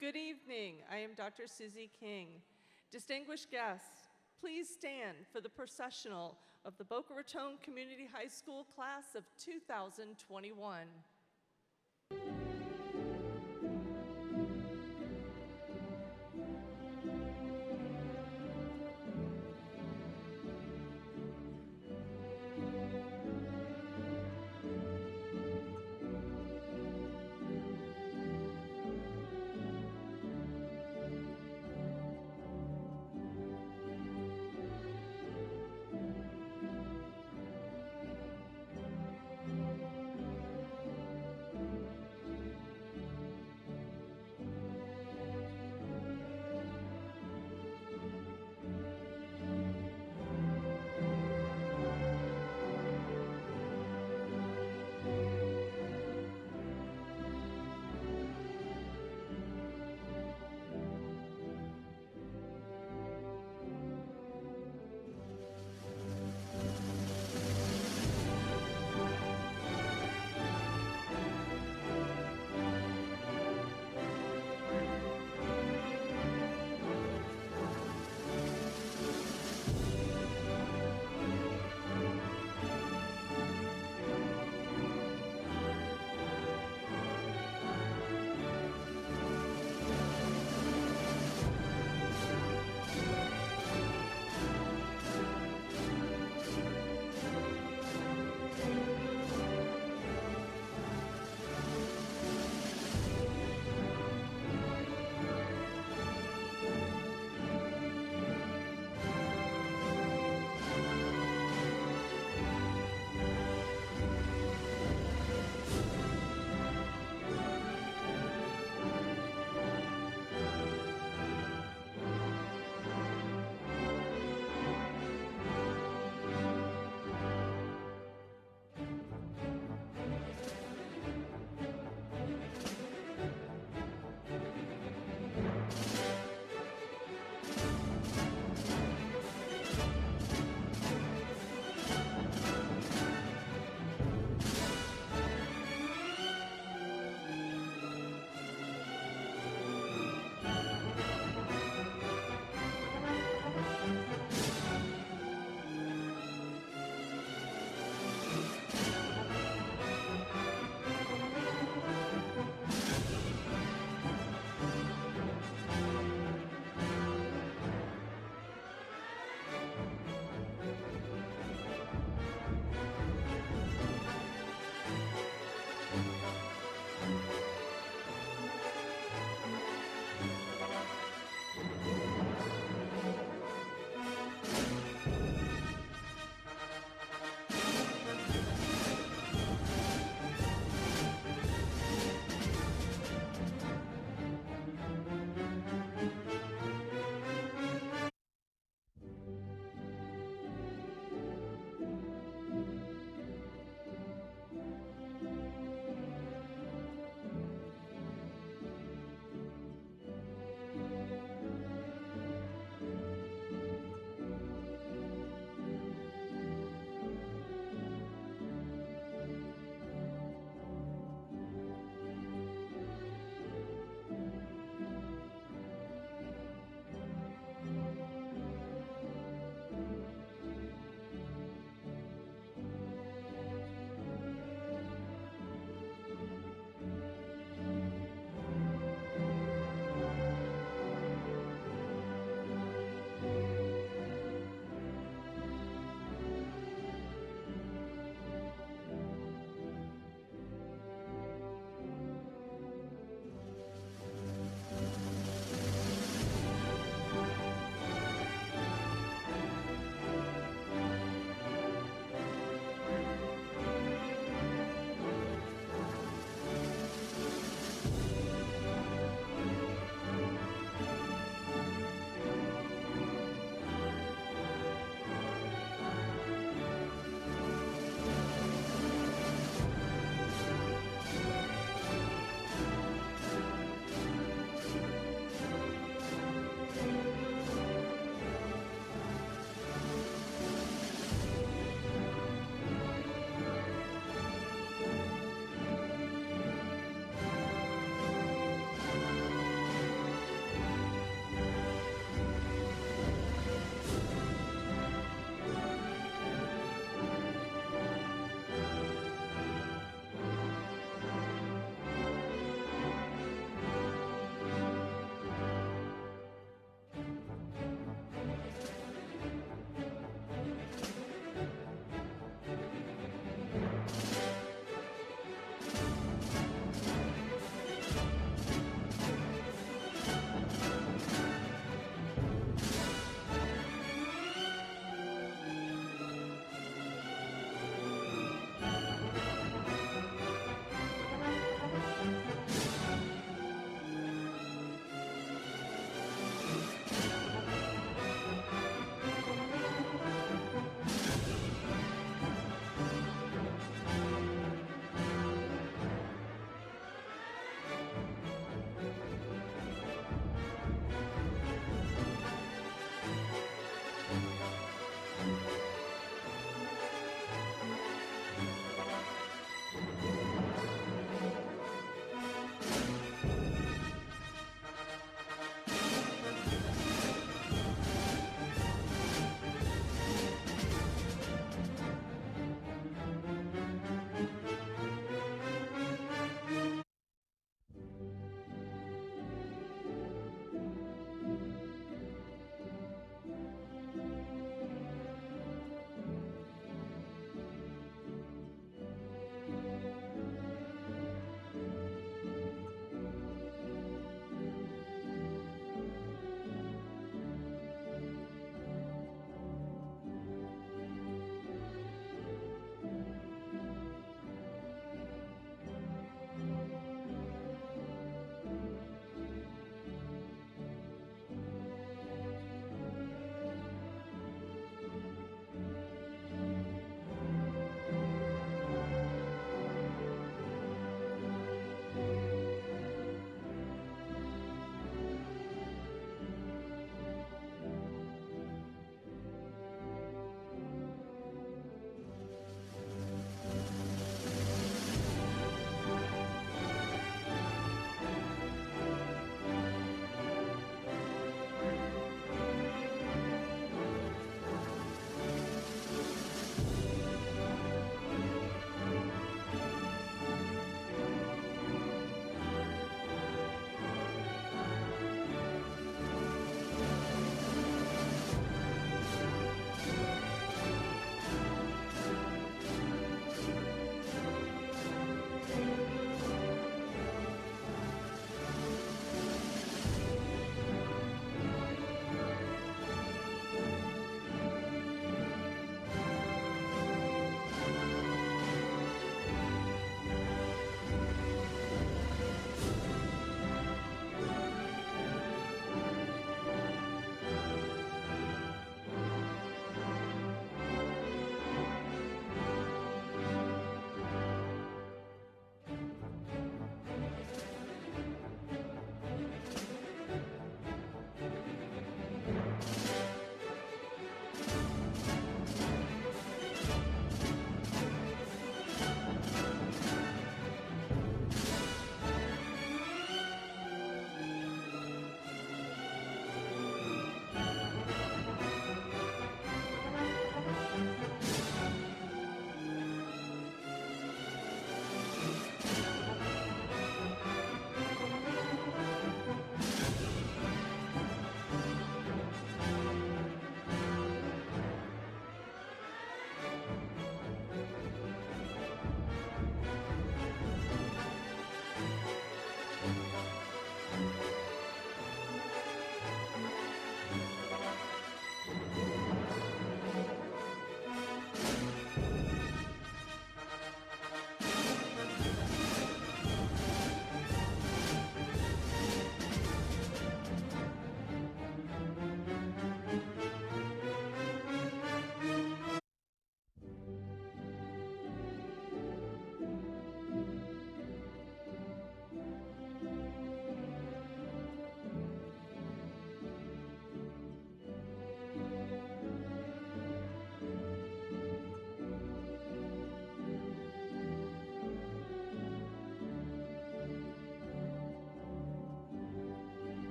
Good evening. I am Dr. Susie King. Distinguished guests, please stand for the processional of the Boca Raton Community High School class of 2021.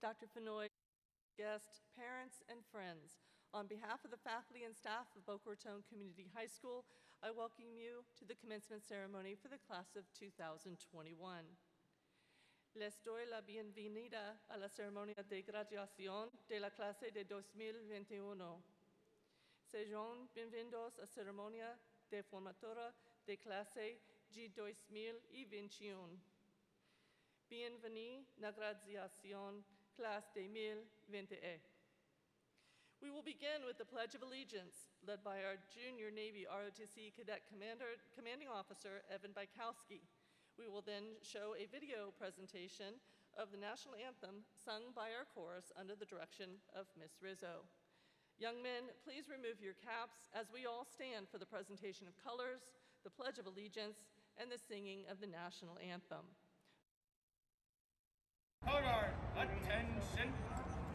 Dr. Fenoy, guests, parents, and friends, on behalf of the faculty and staff of Boca Raton Community High School, I welcome you to the commencement ceremony for the class of 2021. Les doy la bienvenida a la ceremonia de graduación de la clase de 2021. Sejam bem-vindos à ceremonia de formatura de classe de 2021. Bienvenue na graduación classe 2021. We will begin with the Pledge of Allegiance, led by our Junior Navy ROTC Cadet Commanding Officer, Evan Bykowski. We will then show a video presentation of the national anthem sung by our chorus under the direction of Miss Rizzo. Young men, please remove your caps as we all stand for the presentation of colors, the Pledge of Allegiance, and the singing of the national anthem. Color guard, attention.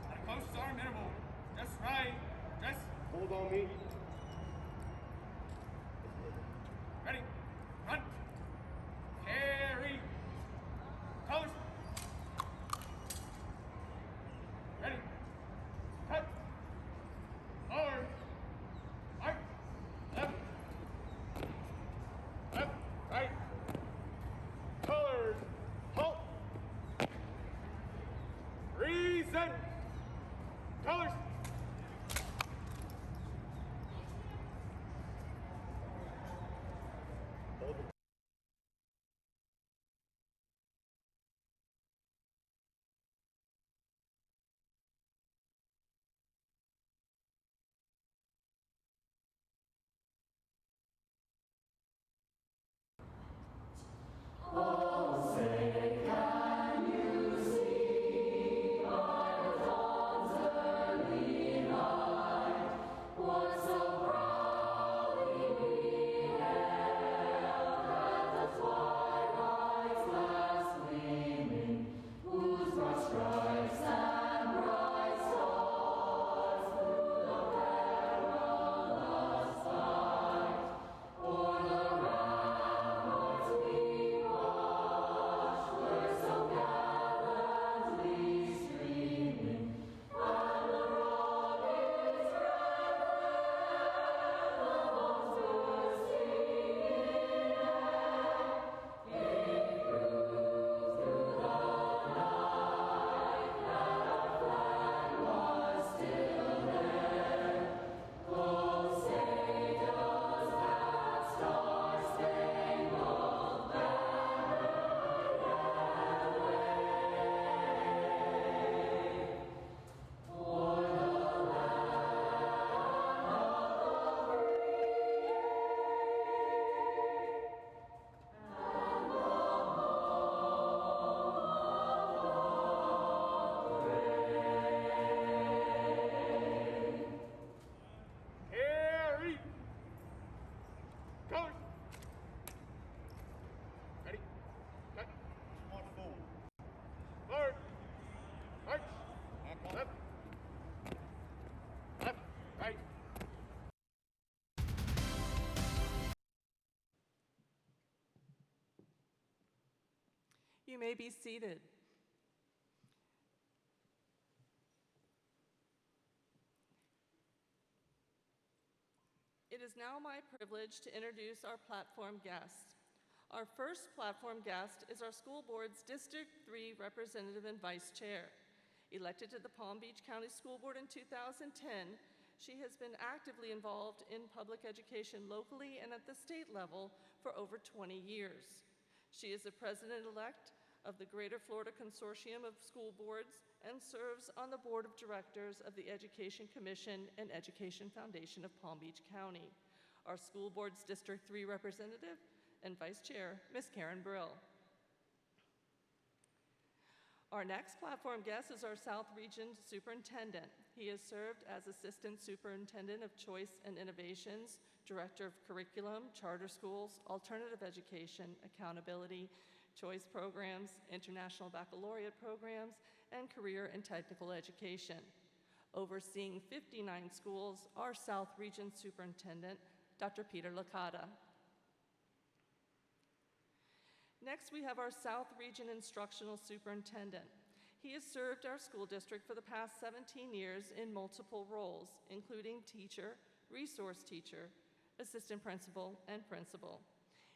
At a close arm interval. Just right. Dress. Hold on me. Ready. Front. Carry. Colors. Ready. Cut. Forward. Mark. Left. Left. Right. Colors. Halt. Reason. Colors. You may be seated. It is now my privilege to introduce our platform guests. Our first platform guest is our school board's District 3 representative and vice chair. Elected to the Palm Beach County School Board in 2010, she has been actively involved in public education locally and at the state level for over 20 years. She is the president-elect of the Greater Florida Consortium of School Boards and serves on the board of directors of the Education Commission and Education Foundation of Palm Beach County. Our school board's District 3 representative and vice chair, Ms. Karen Brill. Our next platform guest is our South Region Superintendent. He has served as Assistant Superintendent of Choice and Innovations, Director of Curriculum, Charter Schools, Alternative Education, Accountability, Choice Programs, International Baccalaureate Programs, and Career and Technical Education. Overseeing 59 schools, our South Region Superintendent, Dr. Peter Licata. Next, we have our South Region Instructional Superintendent. He has served our school district for the past 17 years in multiple roles, including teacher, resource teacher, assistant principal, and principal.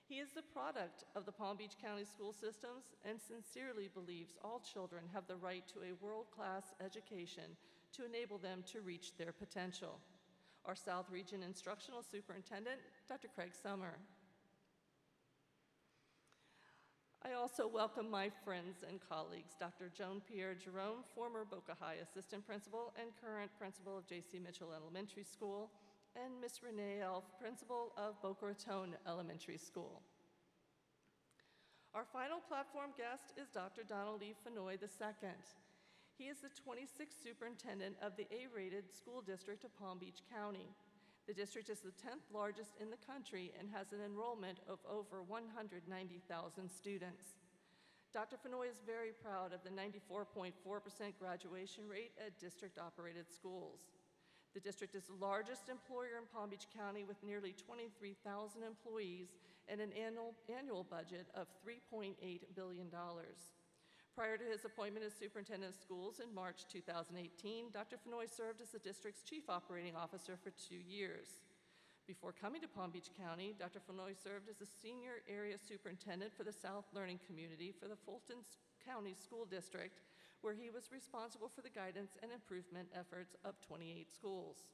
He is the product of the Palm Beach County school systems and sincerely believes all children have the right to a world-class education to enable them to reach their potential. Our South Region Instructional Superintendent, Dr. Craig Summer. I also welcome my friends and colleagues, Dr. Joan Pierre Jerome, former Boca High Assistant Principal and current Principal of J.C. Mitchell Elementary School, and Ms. Renee Elf, Principal of Boca Raton Elementary School. Our final platform guest is Dr. Donald E. Fenoy II. He is the 26th Superintendent of the A-rated School District of Palm Beach County. The district is the 10th largest in the country and has an enrollment of over 190,000 students. Dr. Fenoy is very proud of the 94.4% graduation rate at district-operated schools. The district is the largest employer in Palm Beach County with nearly 23,000 employees and an annual budget of $3.8 billion. Prior to his appointment as superintendent of schools in March 2018, Dr. Fenoy served as the district's chief operating officer for 2 years. Before coming to Palm Beach County, Dr. Fenoy served as the senior area superintendent for the South Learning Community for the Fulton County School District, where he was responsible for the guidance and improvement efforts of 28 schools.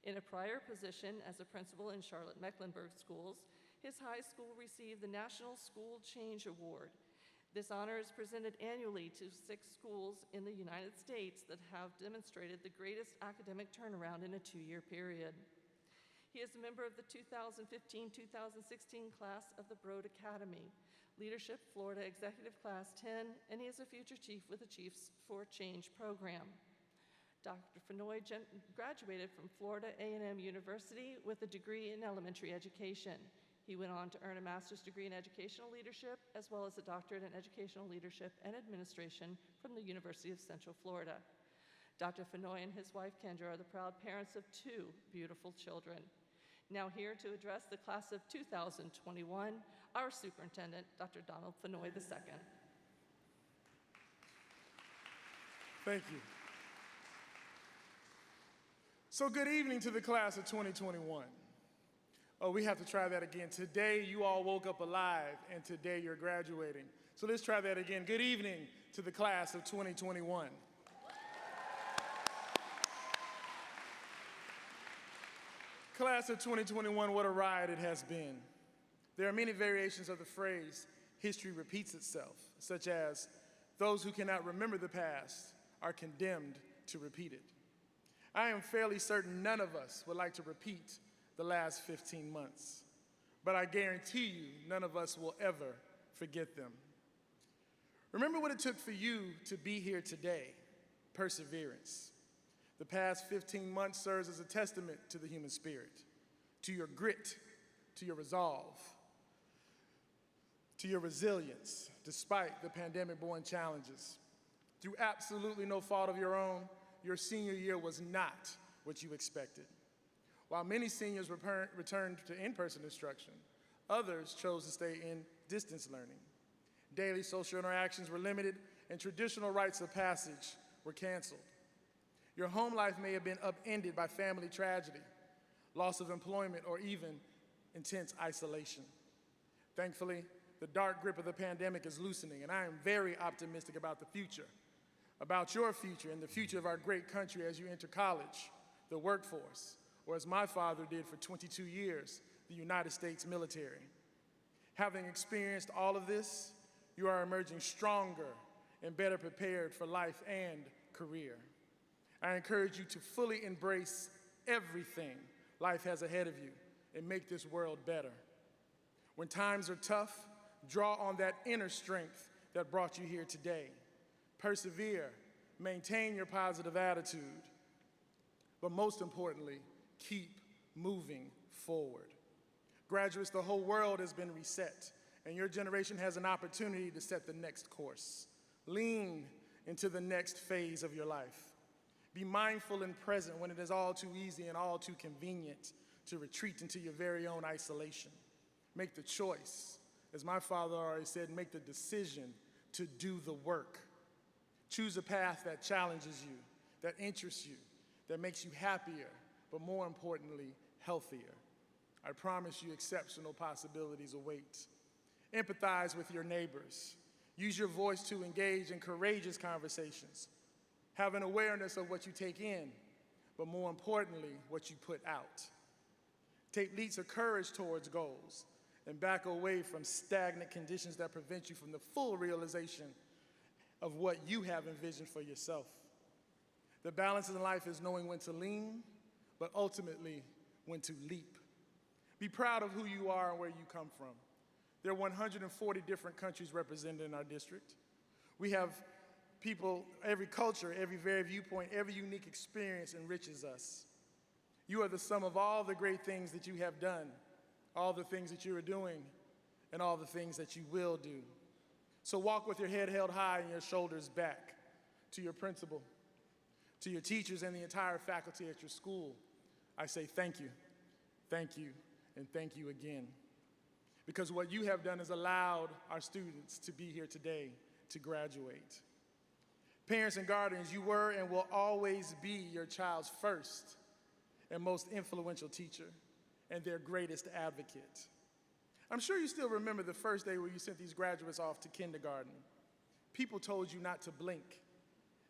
In a prior position as a principal in Charlotte-Mecklenburg schools, his high school received the National School Change Award. This honor is presented annually to 6 schools in the United States that have demonstrated the greatest academic turnaround in a 2-year period. He is a member of the 2015-2016 class of the Broad Academy, Leadership Florida Executive Class 10, and he is a future chief with the Chiefs for Change program. Dr. Fenoy graduated from Florida A&M University with a degree in elementary education. He went on to earn a master's degree in educational leadership, as well as a doctorate in educational leadership and administration from the University of Central Florida. Dr. Fenoy and his wife, Kendra, are the proud parents of 2 beautiful children. Now here to address the class of 2021, our superintendent, Dr. Donald Fenoy II. Thank you. So good evening to the class of 2021. Oh, we have to try that again. Today, you all woke up alive, and today you're graduating. So let's try that again. Good evening to the class of 2021. Class of 2021, what a ride it has been. There are many variations of the phrase, history repeats itself, such as, those who cannot remember the past are condemned to repeat it. I am fairly certain none of us would like to repeat the last 15 months, but I guarantee you none of us will ever forget them. Remember what it took for you to be here today, perseverance. The past 15 months serves as a testament to the human spirit, to your grit, to your resolve, to your resilience, despite the pandemic-born challenges. Through absolutely no fault of your own, your senior year was not what you expected. While many seniors returned to in-person instruction, others chose to stay in distance learning. Daily social interactions were limited, and traditional rites of passage were canceled. Your home life may have been upended by family tragedy, loss of employment, or even intense isolation. Thankfully, the dark grip of the pandemic is loosening, and I am very optimistic about the future, about your future and the future of our great country as you enter college, the workforce, or as my father did for 22 years, the United States military. Having experienced all of this, you are emerging stronger and better prepared for life and career. I encourage you to fully embrace everything life has ahead of you and make this world better. When times are tough, draw on that inner strength that brought you here today. Persevere, maintain your positive attitude, but most importantly, keep moving forward. Graduates, the whole world has been reset, and your generation has an opportunity to set the next course. Lean into the next phase of your life. Be mindful and present when it is all too easy and all too convenient to retreat into your very own isolation. Make the choice. As my father always said, make the decision to do the work. Choose a path that challenges you, that interests you, that makes you happier, but more importantly, healthier. I promise you exceptional possibilities await. Empathize with your neighbors. Use your voice to engage in courageous conversations. Have an awareness of what you take in, but more importantly, what you put out. Take leaps of courage towards goals and back away from stagnant conditions that prevent you from the full realization of what you have envisioned for yourself. The balance in life is knowing when to lean, but ultimately when to leap. Be proud of who you are and where you come from. There are 140 different countries represented in our district. We have people, every culture, every very viewpoint, every unique experience enriches us. You are the sum of all the great things that you have done, all the things that you are doing, and all the things that you will do. So walk with your head held high and your shoulders back. To your principal, to your teachers and the entire faculty at your school, I say thank you, and thank you again. Because what you have done is allowed our students to be here today to graduate. Parents and guardians, you were and will always be your child's first and most influential teacher and their greatest advocate. I'm sure you still remember the first day where you sent these graduates off to kindergarten. People told you not to blink.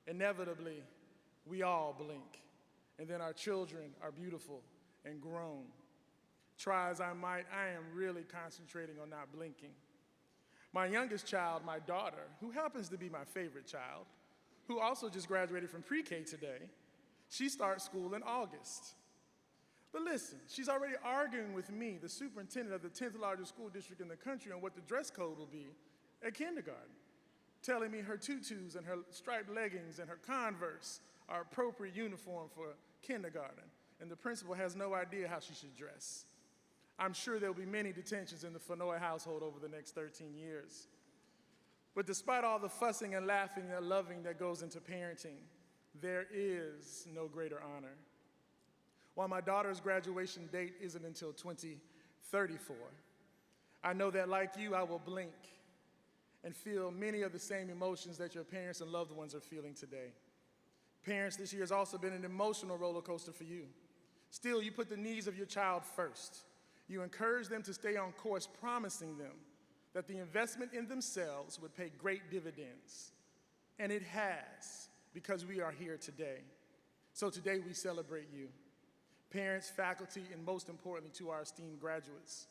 Inevitably, we all blink, and then our children are beautiful and grown. Try as I might, I am really concentrating on not blinking. My youngest child, my daughter, who happens to be my favorite child, who also just graduated from pre-K today, she starts school in August. But listen, she's already arguing with me, the superintendent of the 10th largest school district in the country, on what the dress code will be at kindergarten, telling me her tutus and her striped leggings and her Converse are appropriate uniform for kindergarten, and the principal has no idea how she should dress. I'm sure there will be many detentions in the Fenoy household over the next 13 years. But despite all the fussing and laughing and loving that goes into parenting, there is no greater honor. While my daughter's graduation date isn't until 2034, I know that like you, I will blink and feel many of the same emotions that your parents and loved ones are feeling today. Parents, this year has also been an emotional roller coaster for you. Still, you put the needs of your child first. You encourage them to stay on course, promising them that the investment in themselves would pay great dividends. And it has, because we are here today. So today we celebrate you. Parents, faculty, and most importantly to our esteemed graduates,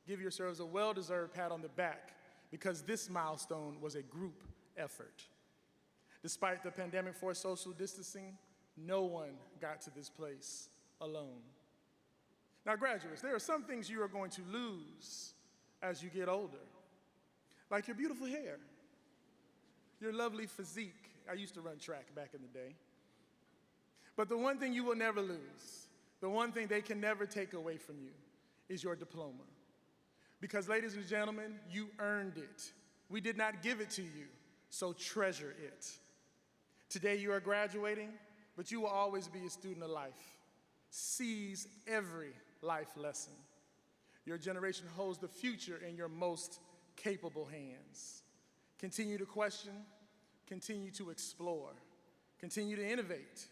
give yourselves a well-deserved pat on the back because this milestone was a group effort. Despite the pandemic-forced social distancing, no one got to this place alone. Now, graduates, there are some things you are going to lose as you get older, like your beautiful hair, your lovely physique. I used to run track back in the day. But the one thing you will never lose, the one thing they can never take away from you, is your diploma. Because, ladies and gentlemen, you earned it. We did not give it to you, so treasure it. Today you are graduating, but you will always be a student of life. Seize every life lesson. Your generation holds the future in your most capable hands. Continue to question, continue to explore, continue to innovate.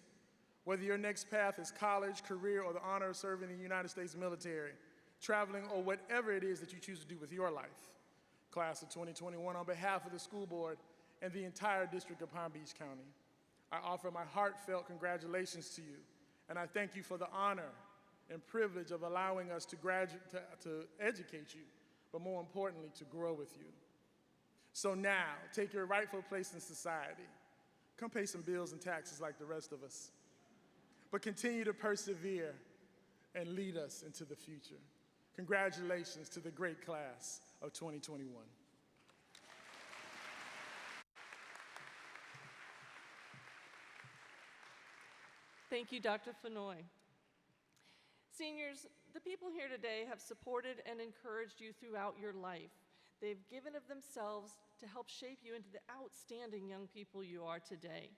Whether your next path is college, career, or the honor of serving in the United States military, traveling, or whatever it is that you choose to do with your life. Class of 2021, on behalf of the school board and the entire District of Palm Beach County, I offer my heartfelt congratulations to you, and I thank you for the honor and privilege of allowing us to educate you, but more importantly, to grow with you. So now, take your rightful place in society. Come pay some bills and taxes like the rest of us, but continue to persevere and lead us into the future. Congratulations to the great class of 2021. Thank you, Dr. Fenoy. Seniors, the people here today have supported and encouraged you throughout your life. They've given of themselves to help shape you into the outstanding young people you are today.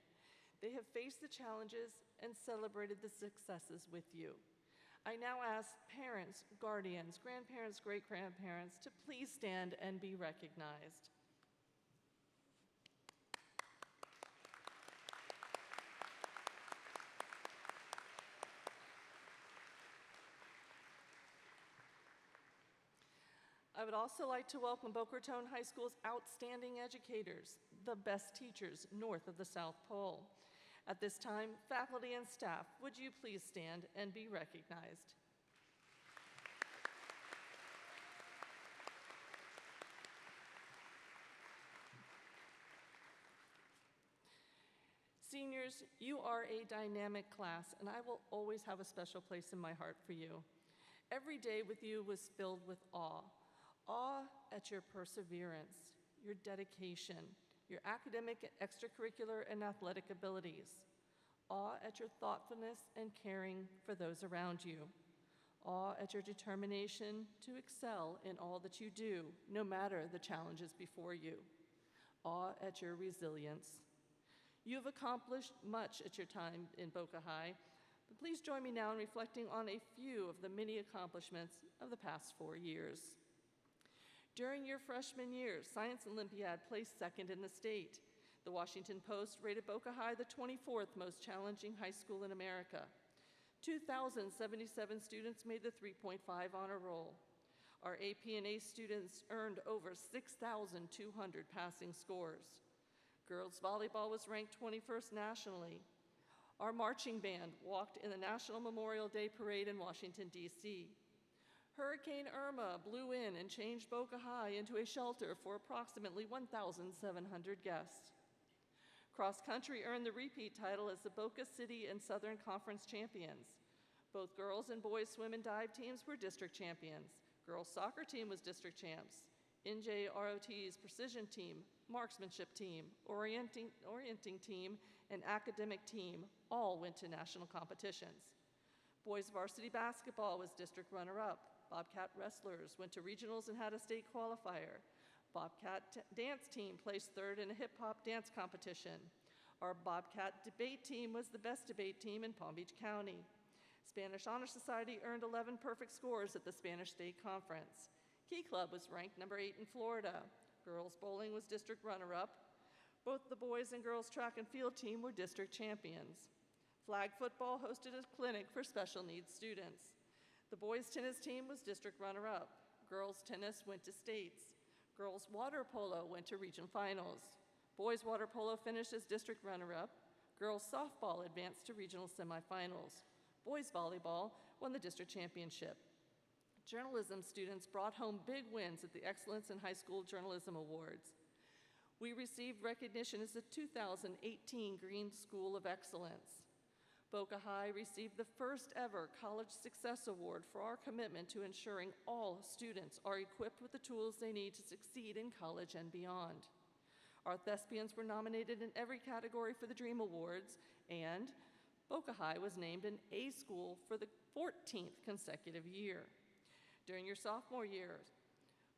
They have faced the challenges and celebrated the successes with you. I now ask parents, guardians, grandparents, great-grandparents to please stand and be recognized. I would also like to welcome Boca Raton High School's outstanding educators, the best teachers north of the South Pole. At this time, faculty and staff, would you please stand and be recognized? Seniors, you are a dynamic class, and I will always have a special place in my heart for you. Every day with you was filled with awe. Awe at your perseverance, your dedication, your academic, extracurricular, and athletic abilities. Awe at your thoughtfulness and caring for those around you. Awe at your determination to excel in all that you do, no matter the challenges before you. Awe at your resilience. You have accomplished much at your time in Boca High, but please join me now in reflecting on a few of the many accomplishments of the past 4 years. During your freshman year, Science Olympiad placed second in the state. The Washington Post rated Boca High the 24th most challenging high school in America. 2,077 students made the 3.5 honor roll. Our AP and ACE students earned over 6,200 passing scores. Girls volleyball was ranked 21st nationally. Our marching band walked in the National Memorial Day Parade in Washington, D.C. Hurricane Irma blew in and changed Boca High into a shelter for approximately 1,700 guests. Cross country earned the repeat title as the Boca City and Southern Conference champions. Both girls and boys swim and dive teams were district champions. Girls soccer team was district champs. NJROT's precision team, marksmanship team, orienting team, and academic team all went to national competitions. Boys varsity basketball was district runner-up. Bobcat wrestlers went to regionals and had a state qualifier. Bobcat dance team placed third in a hip-hop dance competition. Our Bobcat debate team was the best debate team in Palm Beach County. Spanish Honor Society earned 11 perfect scores at the Spanish State Conference. Key Club was ranked number 8 in Florida. Girls bowling was district runner-up. Both the boys and girls track and field team were district champions. Flag football hosted a clinic for special needs students. The boys tennis team was district runner-up. Girls tennis went to states. Girls water polo went to region finals. Boys water polo finished as district runner-up. Girls softball advanced to regional semifinals. Boys volleyball won the district championship. Journalism students brought home big wins at the Excellence in High School Journalism Awards. We received recognition as the 2018 Green School of Excellence. Boca High received the first ever College Success Award for our commitment to ensuring all students are equipped with the tools they need to succeed in college and beyond. Our thespians were nominated in every category for the Dream Awards, and Boca High was named an A school for the 14th consecutive year. During your sophomore year,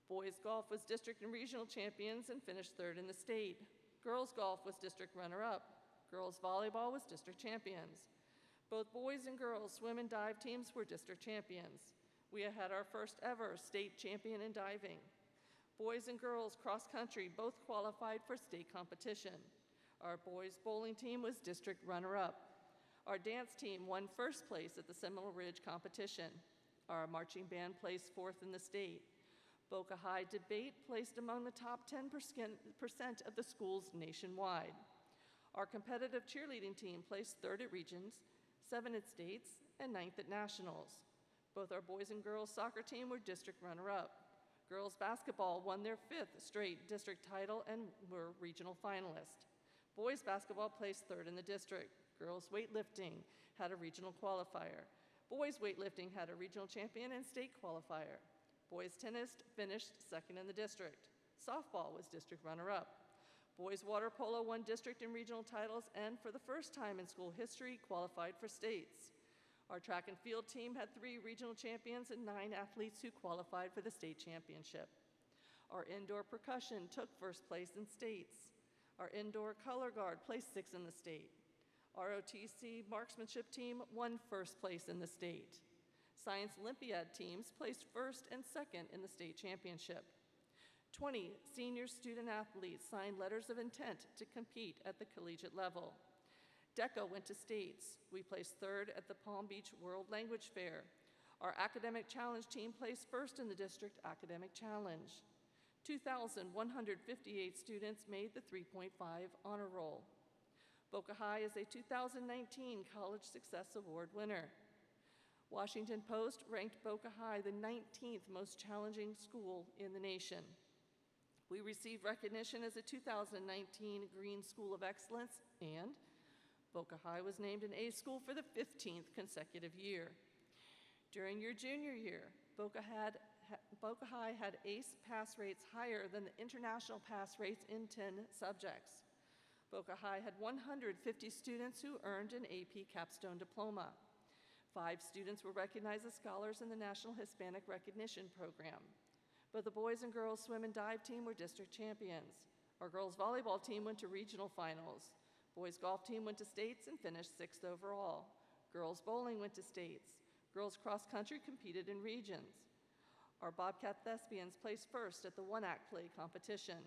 boys golf was district and regional champions and finished third in the state. Girls golf was district runner-up. Girls volleyball was district champions. Both boys and girls swim and dive teams were district champions. We had our first ever state champion in diving. Boys and girls cross country both qualified for state competition. Our boys bowling team was district runner-up. Our dance team won first place at the Seminole Ridge competition. Our marching band placed fourth in the state. Boca High debate placed among the top 10% of the schools nationwide. Our competitive cheerleading team placed third at regions, 7 at states, and 9th at nationals. Both our boys and girls soccer team were district runner-up. Girls basketball won their 5th straight district title and were regional finalists. Boys basketball placed third in the district. Girls weightlifting had a regional qualifier. Boys weightlifting had a regional champion and state qualifier. Boys tennis finished second in the district. Softball was district runner-up. Boys water polo won district and regional titles and for the first time in school history qualified for states. Our track and field team had 3 regional champions and 9 athletes who qualified for the state championship. Our indoor percussion took first place in states. Our indoor color guard placed 6th in the state. Our OTC marksmanship team won first place in the state. Science Olympiad teams placed first and second in the state championship. 20 senior student athletes signed letters of intent to compete at the collegiate level. DECA went to states. We placed third at the Palm Beach World Language Fair. Our academic challenge team placed first in the district academic challenge. 2,158 students made the 3.5 honor roll. Boca High is a 2019 College Success Award winner. Washington Post ranked Boca High the 19th most challenging school in the nation. We received recognition as a 2019 Green School of Excellence, and Boca High was named an A school for the 15th consecutive year. During your junior year, Boca High had ACE pass rates higher than the international pass rates in 10 subjects. Boca High had 150 students who earned an AP capstone diploma. 5 students were recognized as scholars in the National Hispanic Recognition Program. Both the boys and girls swim and dive team were district champions. Our girls volleyball team went to regional finals. Boys golf team went to states and finished 6th overall. Girls bowling went to states. Girls cross country competed in regions. Our Bobcat Thespians placed first at the one-act play competition.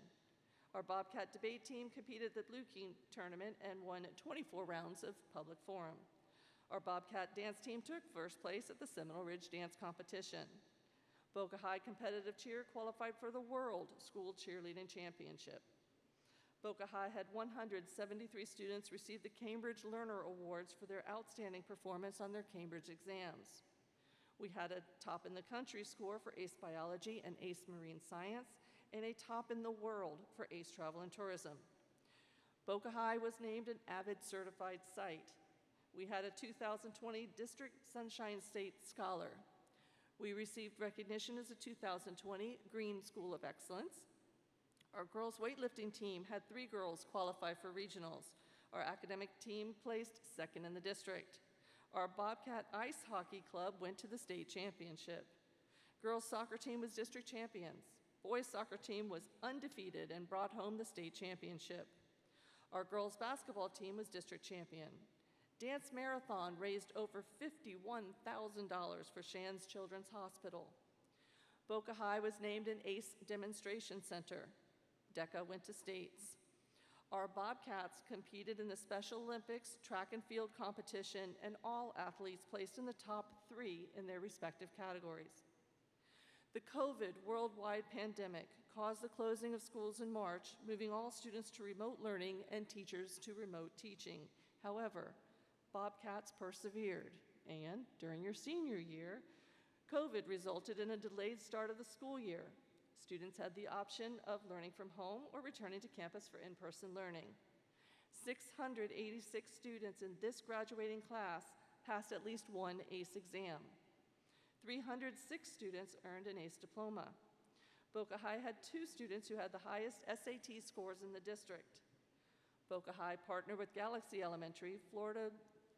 Our Bobcat debate team competed at the Blue King tournament and won 24 rounds of public forum. Our Bobcat dance team took first place at the Seminole Ridge dance competition. Boca High competitive cheer qualified for the World School Cheerleading Championship. Boca High had 173 students receive the Cambridge Learner Awards for their outstanding performance on their Cambridge exams. We had a top in the country score for ACE Biology and ACE Marine Science, and a top in the world for ACE Travel and Tourism. Boca High was named an AVID certified site. We had a 2020 District Sunshine State Scholar. We received recognition as a 2020 Green School of Excellence. Our girls weightlifting team had 3 girls qualify for regionals. Our academic team placed 2nd in the district. Our Bobcat Ice Hockey Club went to the state championship. Girls soccer team was district champions. Boys soccer team was undefeated and brought home the state championship. Our girls basketball team was district champion. Dance Marathon raised over $51,000 for Shands Children's Hospital. Boca High was named an ACE Demonstration Center. DECA went to states. Our Bobcats competed in the Special Olympics track and field competition, and all athletes placed in the top 3 in their respective categories. The COVID worldwide pandemic caused the closing of schools in March, moving all students to remote learning and teachers to remote teaching. However, Bobcats persevered, and during your senior year, COVID resulted in a delayed start of the school year. Students had the option of learning from home or returning to campus for in-person learning. 686 students in this graduating class passed at least one ACE exam. 306 students earned an ACE diploma. Boca High had 2 students who had the highest SAT scores in the district. Boca High partnered with Galaxy Elementary, Florida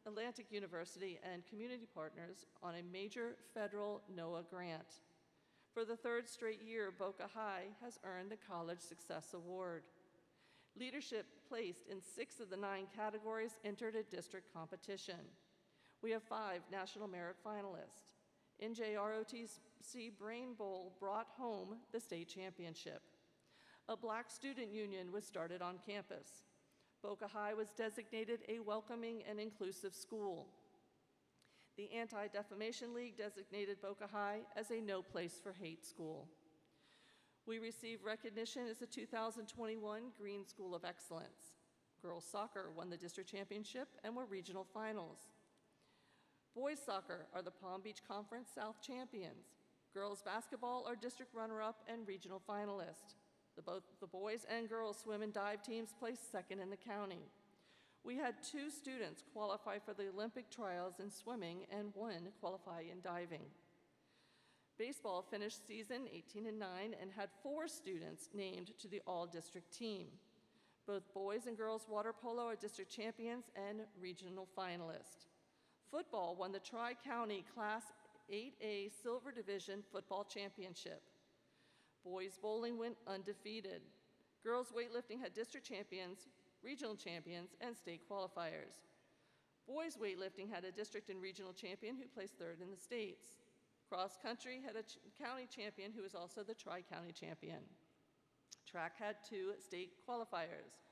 Atlantic University, and community partners on a major federal NOAA grant. For the 3rd straight year, Boca High has earned the College Success Award. Leadership placed in 6 of the 9 categories entered a district competition. We have 5 National Merit finalists. NJROTC Brain Bowl brought home the state championship. A Black student union was started on campus. Boca High was designated a welcoming and inclusive school. The Anti-Defamation League designated Boca High as a no place for hate school. We received recognition as the 2021 Green School of Excellence. Girls soccer won the district championship and were regional finals. Boys soccer are the Palm Beach Conference South champions. Girls basketball are district runner-up and regional finalists. Both the boys and girls swim and dive teams placed second in the county. We had 2 students qualify for the Olympic trials in swimming and 1 qualify in diving. Baseball finished season 18-9 and had 4 students named to the all-district team. Both boys and girls water polo are district champions and regional finalists. Football won the Tri-County Class 8A Silver Division Football Championship. Boys bowling went undefeated. Girls weightlifting had district champions, regional champions, and state qualifiers. Boys weightlifting had a district and regional champion who placed 3rd in the states. Cross country had a county champion who was also the Tri-County champion. Track had 2 state qualifiers.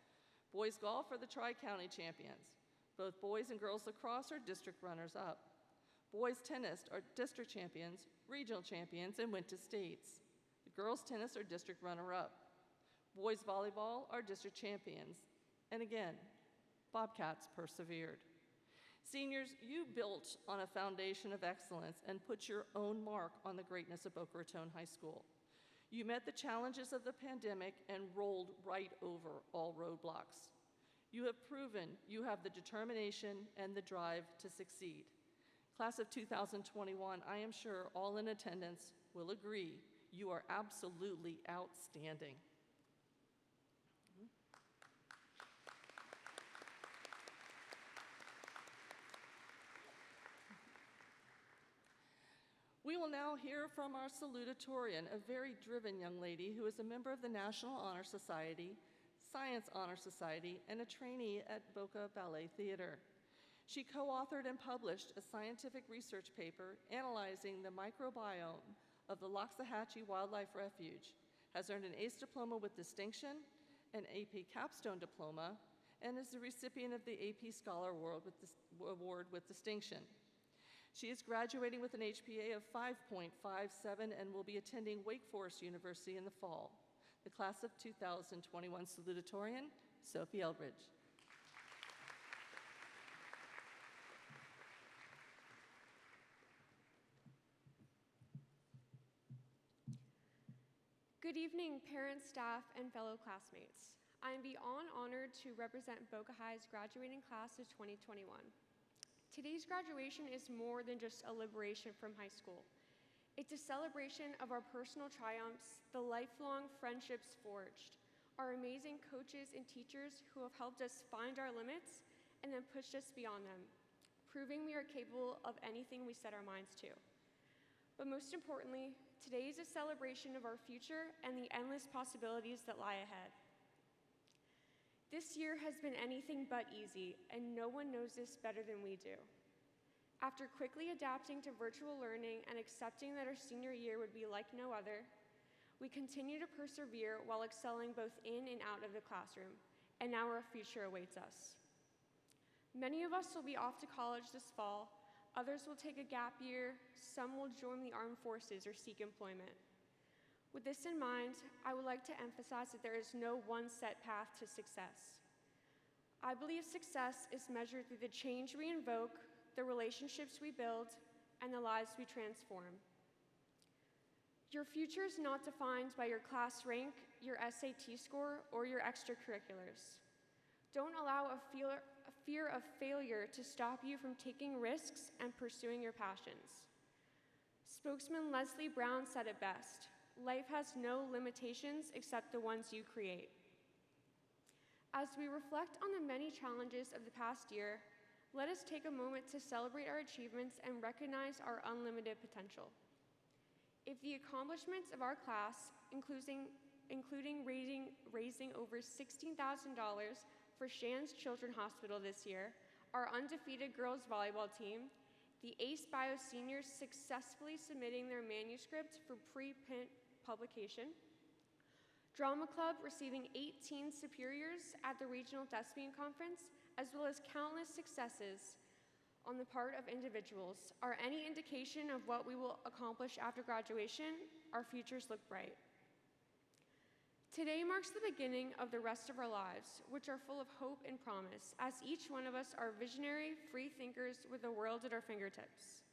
Boys golf are the Tri-County champions. Both boys and girls lacrosse are district runners-up. Boys tennis are district champions, regional champions, and went to states. The girls tennis are district runner-up. Boys volleyball are district champions. And again, Bobcats persevered. Seniors, you built on a foundation of excellence and put your own mark on the greatness of Boca Raton High School. You met the challenges of the pandemic and rolled right over all roadblocks. You have proven you have the determination and the drive to succeed. Class of 2021, I am sure all in attendance will agree, you are absolutely outstanding. We will now hear from our salutatorian, a very driven young lady who is a member of the National Honor Society, Science Honor Society, and a trainee at Boca Ballet Theater. She co-authored and published a scientific research paper analyzing the microbiome of the Loxahatchee Wildlife Refuge, has earned an ACE diploma with distinction, an AP capstone diploma, and is the recipient of the AP Scholar Award with distinction. She is graduating with an HPA of 5.57 and will be attending Wake Forest University in the fall. The class of 2021 salutatorian, Sophie Elbridge. Good evening, parents, staff, and fellow classmates. I am beyond honored to represent Boca High's graduating class of 2021. Today's graduation is more than just a liberation from high school. It's a celebration of our personal triumphs, the lifelong friendships forged, our amazing coaches and teachers who have helped us find our limits and then pushed us beyond them, proving we are capable of anything we set our minds to. But most importantly, today is a celebration of our future and the endless possibilities that lie ahead. This year has been anything but easy, and no one knows this better than we do. After quickly adapting to virtual learning and accepting that our senior year would be like no other, we continue to persevere while excelling both in and out of the classroom, and now our future awaits us. Many of us will be off to college this fall, others will take a gap year, some will join the armed forces or seek employment. With this in mind, I would like to emphasize that there is no one set path to success. I believe success is measured through the change we invoke, the relationships we build, and the lives we transform. Your future is not defined by your class rank, your SAT score, or your extracurriculars. Don't allow a fear of failure to stop you from taking risks and pursuing your passions. Spokesman Leslie Brown said it best: life has no limitations except the ones you create. As we reflect on the many challenges of the past year, let us take a moment to celebrate our achievements and recognize our unlimited potential. If the accomplishments of our class, including raising over $16,000 for Shands Children's Hospital this year, our undefeated girls volleyball team, the ACE Bio seniors successfully submitting their manuscript for preprint publication, Drama Club receiving 18 superiors at the Regional Thespian Conference, as well as countless successes on the part of individuals, are any indication of what we will accomplish after graduation, our futures look bright. Today marks the beginning of the rest of our lives, which are full of hope and promise, as each one of us are visionary, free thinkers with the world at our fingertips.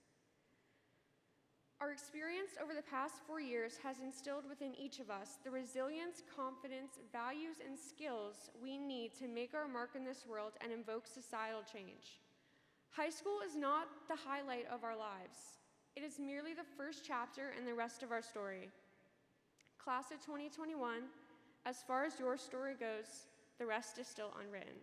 Our experience over the past 4 years has instilled within each of us the resilience, confidence, values, and skills we need to make our mark in this world and invoke societal change. High school is not the highlight of our lives. It is merely the first chapter in the rest of our story. Class of 2021, as far as your story goes, the rest is still unwritten.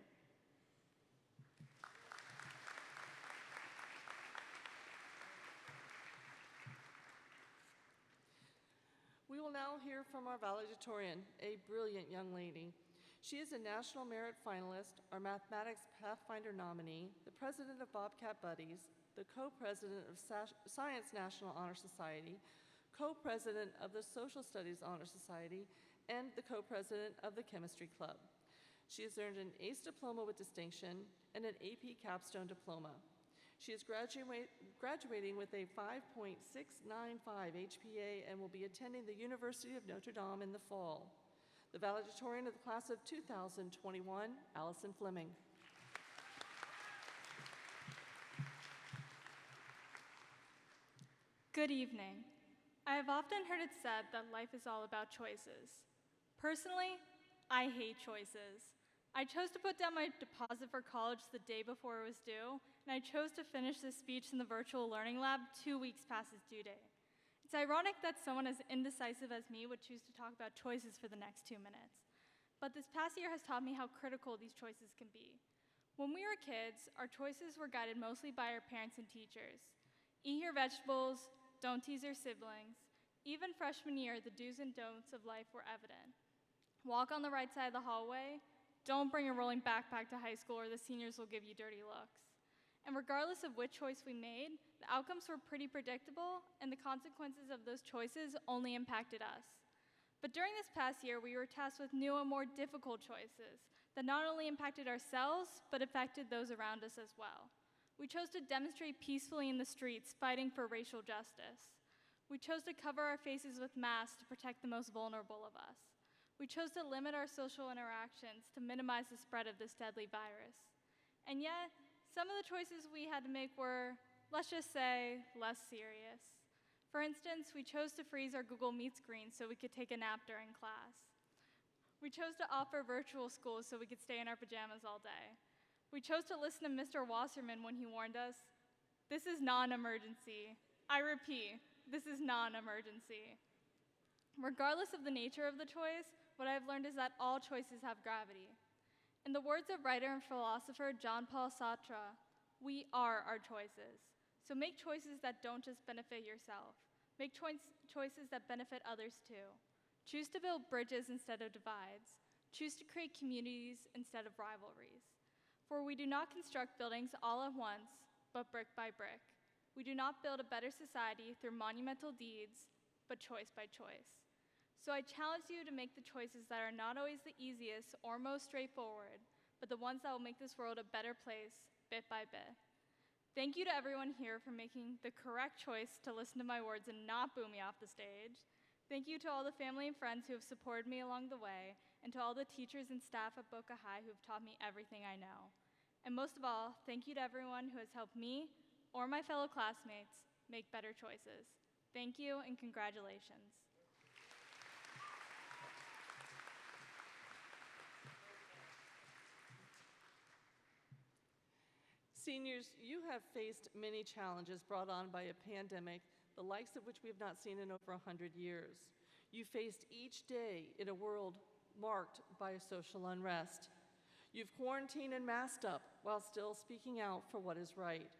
We will now hear from our valedictorian, a brilliant young lady. She is a National Merit Finalist, our Mathematics Pathfinder nominee, the president of Bobcat Buddies, the co-president of Science National Honor Society, co-president of the Social Studies Honor Society, and the co-president of the Chemistry Club. She has earned an ACE diploma with distinction and an AP capstone diploma. She is graduating with a 5.695 HPA and will be attending the University of Notre Dame in the fall. The valedictorian of the class of 2021, Allison Fleming. Good evening. I have often heard it said that life is all about choices. Personally, I hate choices. I chose to put down my deposit for college the day before it was due, and I chose to finish this speech in the virtual learning lab 2 weeks past its due date. It's ironic that someone as indecisive as me would choose to talk about choices for the next 2 minutes. But this past year has taught me how critical these choices can be. When we were kids, our choices were guided mostly by our parents and teachers. Eat your vegetables, don't tease your siblings. Even freshman year, the do's and don'ts of life were evident. Walk on the right side of the hallway, don't bring a rolling backpack to high school or the seniors will give you dirty looks. And regardless of which choice we made, the outcomes were pretty predictable and the consequences of those choices only impacted us. But during this past year, we were tasked with new and more difficult choices that not only impacted ourselves, but affected those around us as well. We chose to demonstrate peacefully in the streets, fighting for racial justice. We chose to cover our faces with masks to protect the most vulnerable of us. We chose to limit our social interactions to minimize the spread of this deadly virus. And yet, some of the choices we had to make were, let's just say, less serious. For instance, we chose to freeze our Google Meet screen so we could take a nap during class. We chose to offer virtual school so we could stay in our pajamas all day. We chose to listen to Mr. Wasserman when he warned us, "This is non-emergency." I repeat, this is non-emergency. Regardless of the nature of the choice, what I've learned is that all choices have gravity. In the words of writer and philosopher Jean-Paul Sartre, we are our choices. So make choices that don't just benefit yourself. Make choices that benefit others too. Choose to build bridges instead of divides. Choose to create communities instead of rivalries. For we do not construct buildings all at once, but brick by brick. We do not build a better society through monumental deeds, but choice by choice. So I challenge you to make the choices that are not always the easiest or most straightforward, but the ones that will make this world a better place, bit by bit. Thank you to everyone here for making the correct choice to listen to my words and not boo me off the stage. Thank you to all the family and friends who have supported me along the way, and to all the teachers and staff at Boca High who have taught me everything I know. And most of all, thank you to everyone who has helped me or my fellow classmates make better choices. Thank you and congratulations. Seniors, you have faced many challenges brought on by a pandemic, the likes of which we have not seen in over 100 years. You faced each day in a world marked by social unrest. You've quarantined and masked up while still speaking out for what is right.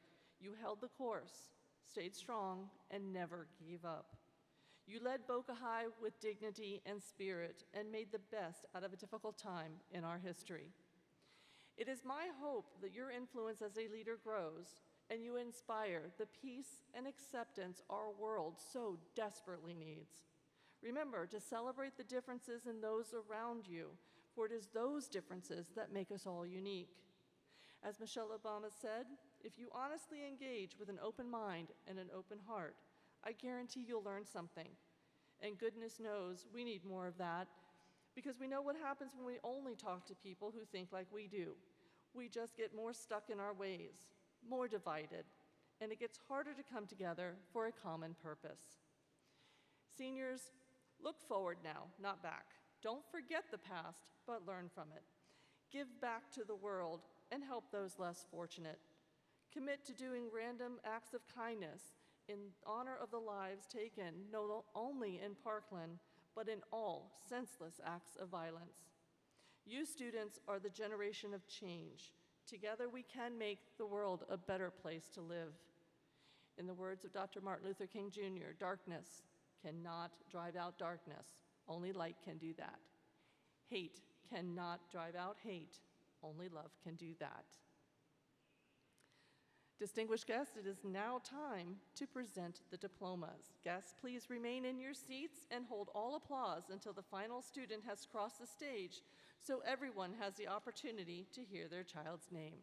You held the course, stayed strong, and never gave up. You led Boca High with dignity and spirit and made the best out of a difficult time in our history. It is my hope that your influence as a leader grows and you inspire the peace and acceptance our world so desperately needs. Remember to celebrate the differences in those around you, for it is those differences that make us all unique. As Michelle Obama said, if you honestly engage with an open mind and an open heart, I guarantee you'll learn something. And goodness knows we need more of that, because we know what happens when we only talk to people who think like we do. We just get more stuck in our ways, more divided, and it gets harder to come together for a common purpose. Seniors, look forward now, not back. Don't forget the past, but learn from it. Give back to the world and help those less fortunate. Commit to doing random acts of kindness in honor of the lives taken not only in Parkland, but in all senseless acts of violence. You students are the generation of change. Together we can make the world a better place to live. In the words of Dr. Martin Luther King Jr., darkness cannot drive out darkness. Only light can do that. Hate cannot drive out hate. Only love can do that. Distinguished guests, it is now time to present the diplomas. Guests, please remain in your seats and hold all applause until the final student has crossed the stage, so everyone has the opportunity to hear their child's name.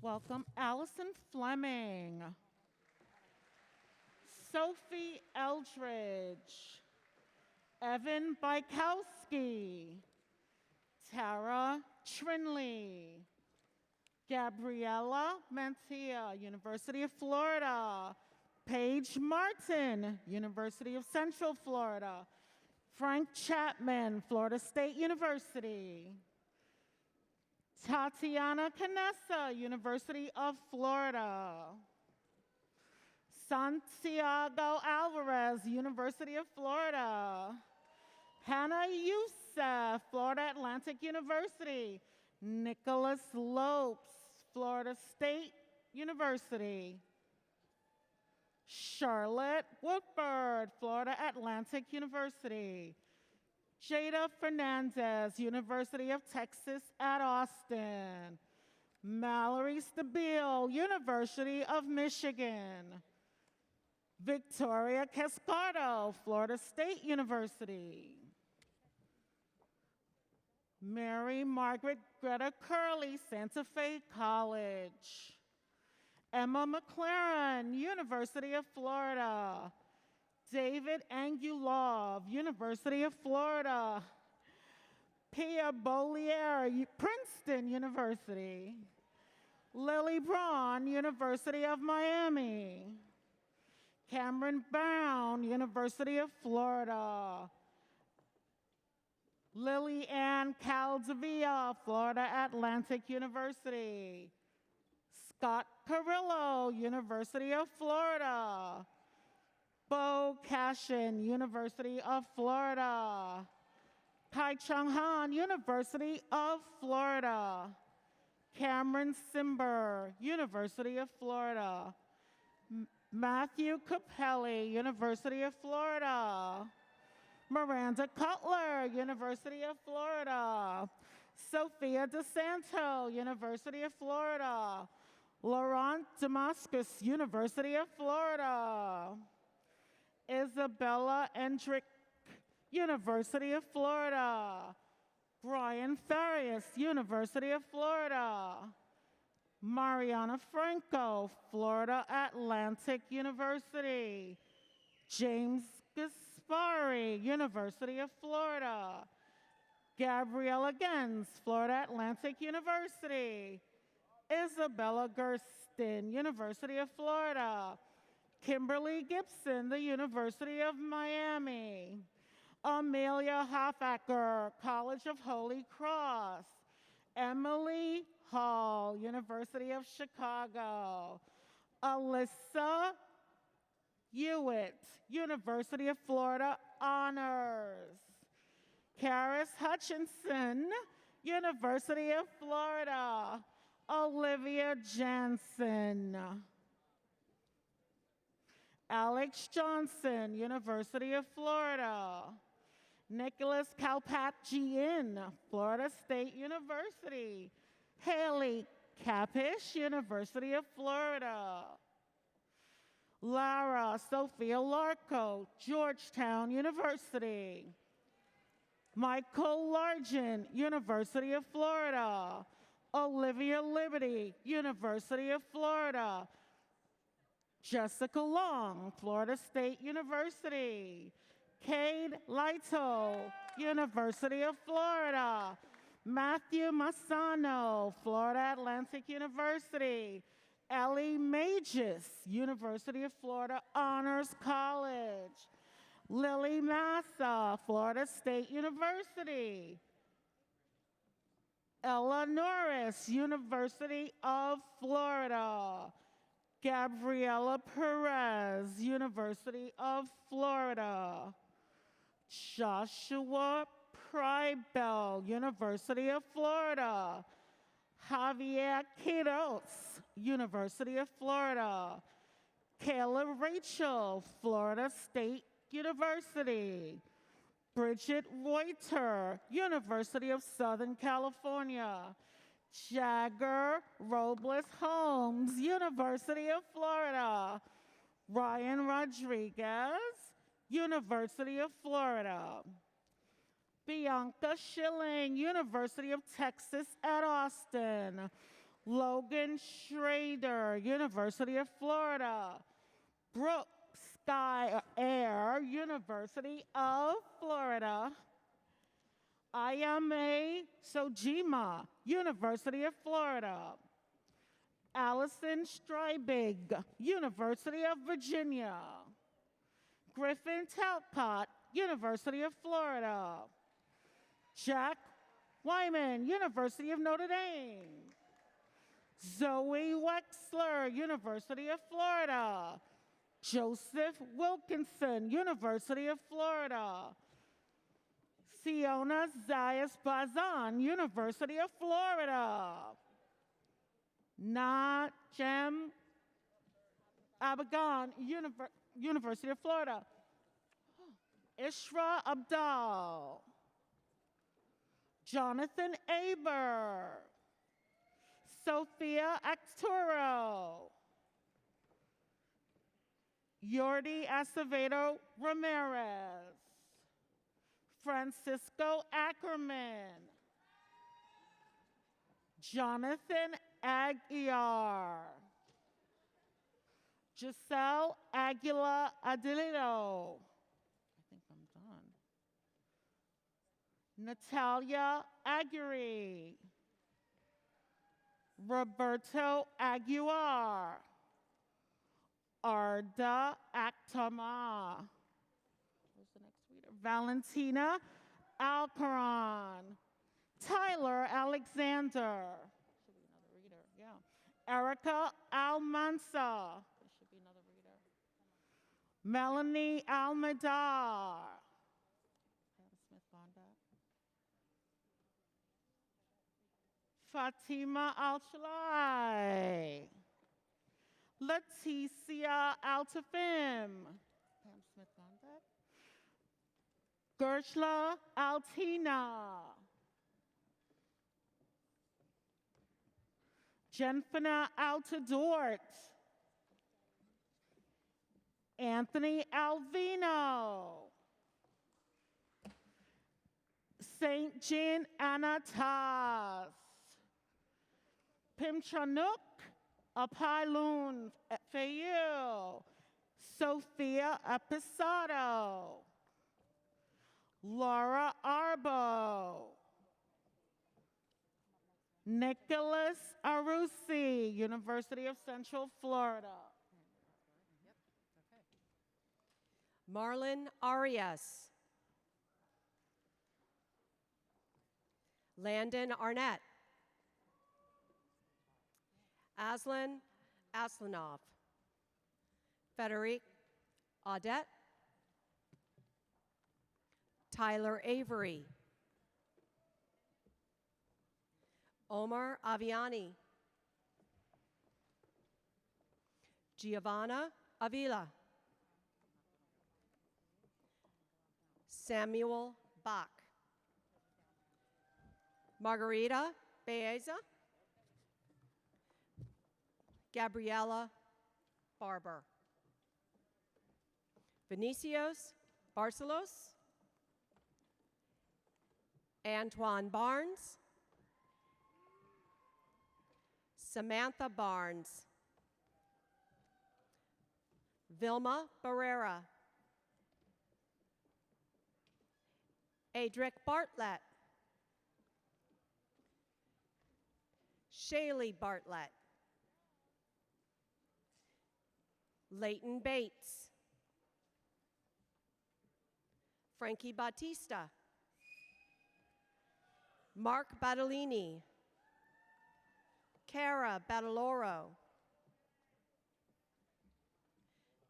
Welcome Allison Fleming, Sophie Eldridge, Evan Bykowski, Tara Trinley, Gabriella Mantia, University of Florida, Paige Martin, University of Central Florida, Frank Chapman, Florida State University, Tatiana Canessa, University of Florida, Santiago Alvarez, University of Florida, Hannah Youssef, Florida Atlantic University, Nicholas Lopes, Florida State University, Charlotte Woodford, Florida Atlantic University, Jada Fernandez, University of Texas at Austin, Mallory Stabile, University of Michigan, Victoria Cascardo, Florida State University, Mary Margaret Greta Curley, Santa Fe College, Emma McLaren, University of Florida, David Angulov, University of Florida, Pia Bollier, Princeton University, Lily Braun, University of Miami, Cameron Brown, University of Florida, Lily Ann Caldevilla, Florida Atlantic University. Scott Carrillo, University of Florida. Bo Cashin, University of Florida. Kai Chung Han, University of Florida. Cameron Simber, University of Florida. Matthew Capelli, University of Florida. Miranda Cutler, University of Florida. Sophia DeSanto, University of Florida. Laurent Damascus, University of Florida. Isabella Endrick, University of Florida. Brian Farias, University of Florida. Mariana Franco, Florida Atlantic University. James Gaspari, University of Florida. Gabriella Gens, Florida Atlantic University. Isabella Gerstin, University of Florida. Kimberly Gibson, the University of Miami. Amelia Hoffacker, College of Holy Cross. Emily Hall, University of Chicago. Alyssa Hewitt, University of Florida Honors. Karis Hutchinson, University of Florida. Olivia Jansen. Alex Johnson, University of Florida. Nicholas Kalpatjian, Florida State University. Haley Capish, University of Florida. Lara Sophia Larco, Georgetown University. Michael Largent, University of Florida. Olivia Liberty, University of Florida. Jessica Long, Florida State University. Cade Leito, University of Florida. Matthew Massano, Florida Atlantic University. Ellie Magis, University of Florida Honors College. Lily Massa, Florida State University. Ella Norris, University of Florida. Gabriela Perez, University of Florida. Joshua Pribel, University of Florida. Javier Quiros, University of Florida. Kayla Rachel, Florida State University. Bridget Reuter, University of Southern California. Jagger Robles Holmes, University of Florida. Ryan Rodriguez, University of Florida. Bianca Schilling, University of Texas at Austin. Logan Schrader, University of Florida. Brooke Sky Air, University of Florida. Ayame Sojima, University of Florida. Allison Streibig, University of Virginia. Griffin Talcott, University of Florida. Jack Wyman, University of Notre Dame. Zoe Wexler, University of Florida. Joseph Wilkinson, University of Florida. Siona Zayas Bazan, University of Florida. Najem Abagan, University of Florida. Ishra Abdal. Jonathan Aber. Sophia Arturo. Yordi Acevedo Ramirez. Francisco Ackerman. Jonathan Aguiar. Giselle Aguila Adelito. I think I'm done. Natalia Aguirre. Roberto Aguiar. Arda Aktama. Where's the next reader? Valentina Alcaron. Tyler Alexander. Should be another reader, yeah. Erica Almansa. There should be another reader. Melanie Almadar. Pam Smith-Bondat. Fatima Alchalai. Leticia Altafim. Pam Smith-Bondat. Gershla Altina. Jenfina Altadort. Anthony Alvino. Saint Jean Anatas. Pimchanuk Apailun Fayil. Sophia Episado. Laura Arbo. Nicholas Arusi, University of Central Florida. Marlon Arias. Landon Arnett. Aslan Aslanov. Frederic Audette. Tyler Avery. Omar Aviani. Giovanna Avila. Samuel Bach. Margarita Baeza. Gabriela Barber. Vinicius Barcelos. Antoine Barnes. Samantha Barnes. Vilma Barrera. Adric Bartlett. Shaylee Bartlett. Leighton Bates. Frankie Bautista. Mark Battolini. Cara Battaloro.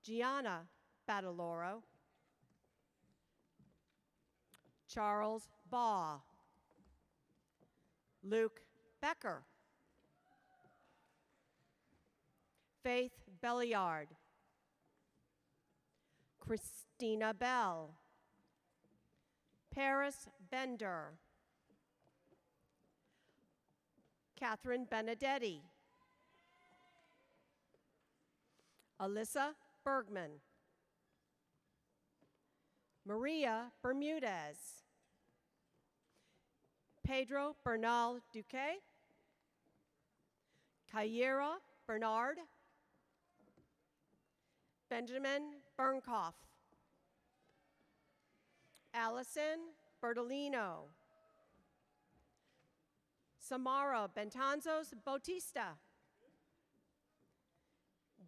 Gianna Battaloro. Charles Baugh. Luke Becker. Faith Belliard. Christina Bell. Paris Bender. Catherine Benedetti. Alyssa Bergman. Maria Bermudez. Pedro Bernal Duque. Kyra Bernard. Benjamin Bernkoff. Allison Bertolino. Samara Bentanzos Bautista.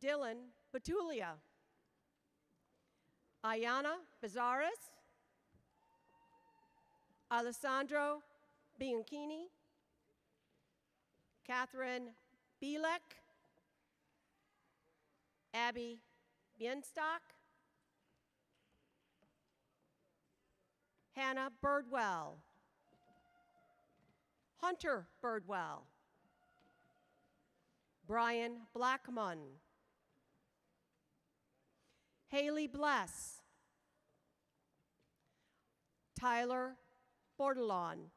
Dylan Betulia. Ayana Bazares. Alessandro Bianchini. Catherine Bielek. Abby Bienstock. Hannah Birdwell. Hunter Birdwell. Brian Blackmun. Haley Bless. Tyler Bordelon.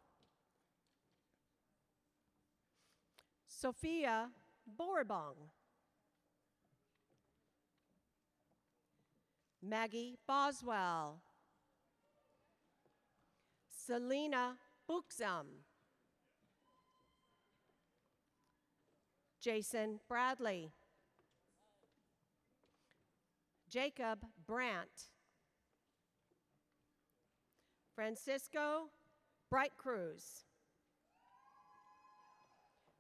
Sophia Boribong. Maggie Boswell. Selena Buxom. Jason Bradley. Jacob Brandt. Francisco Bright Cruz.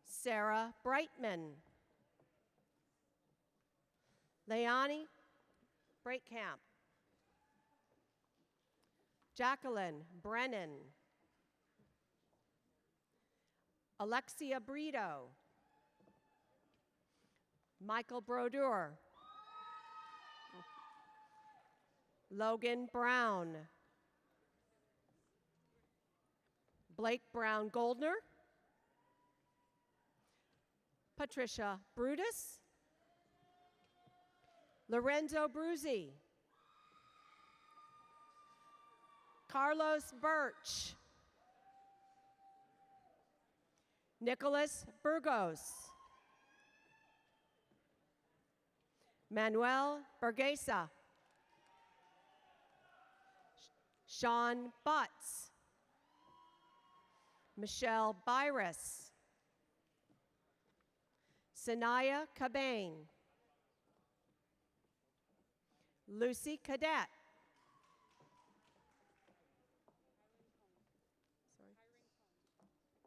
Sarah Brightman. Leonie Breitkamp. Jacqueline Brennan. Alexia Brito. Michael Brodeur. Logan Brown. Blake Brown Goldner. Patricia Brutus. Lorenzo Bruzzi. Carlos Birch. Nicholas Burgos. Manuel Burguesa. Sean Butts. Michelle Byrus. Sanaya Cabane. Lucy Cadet.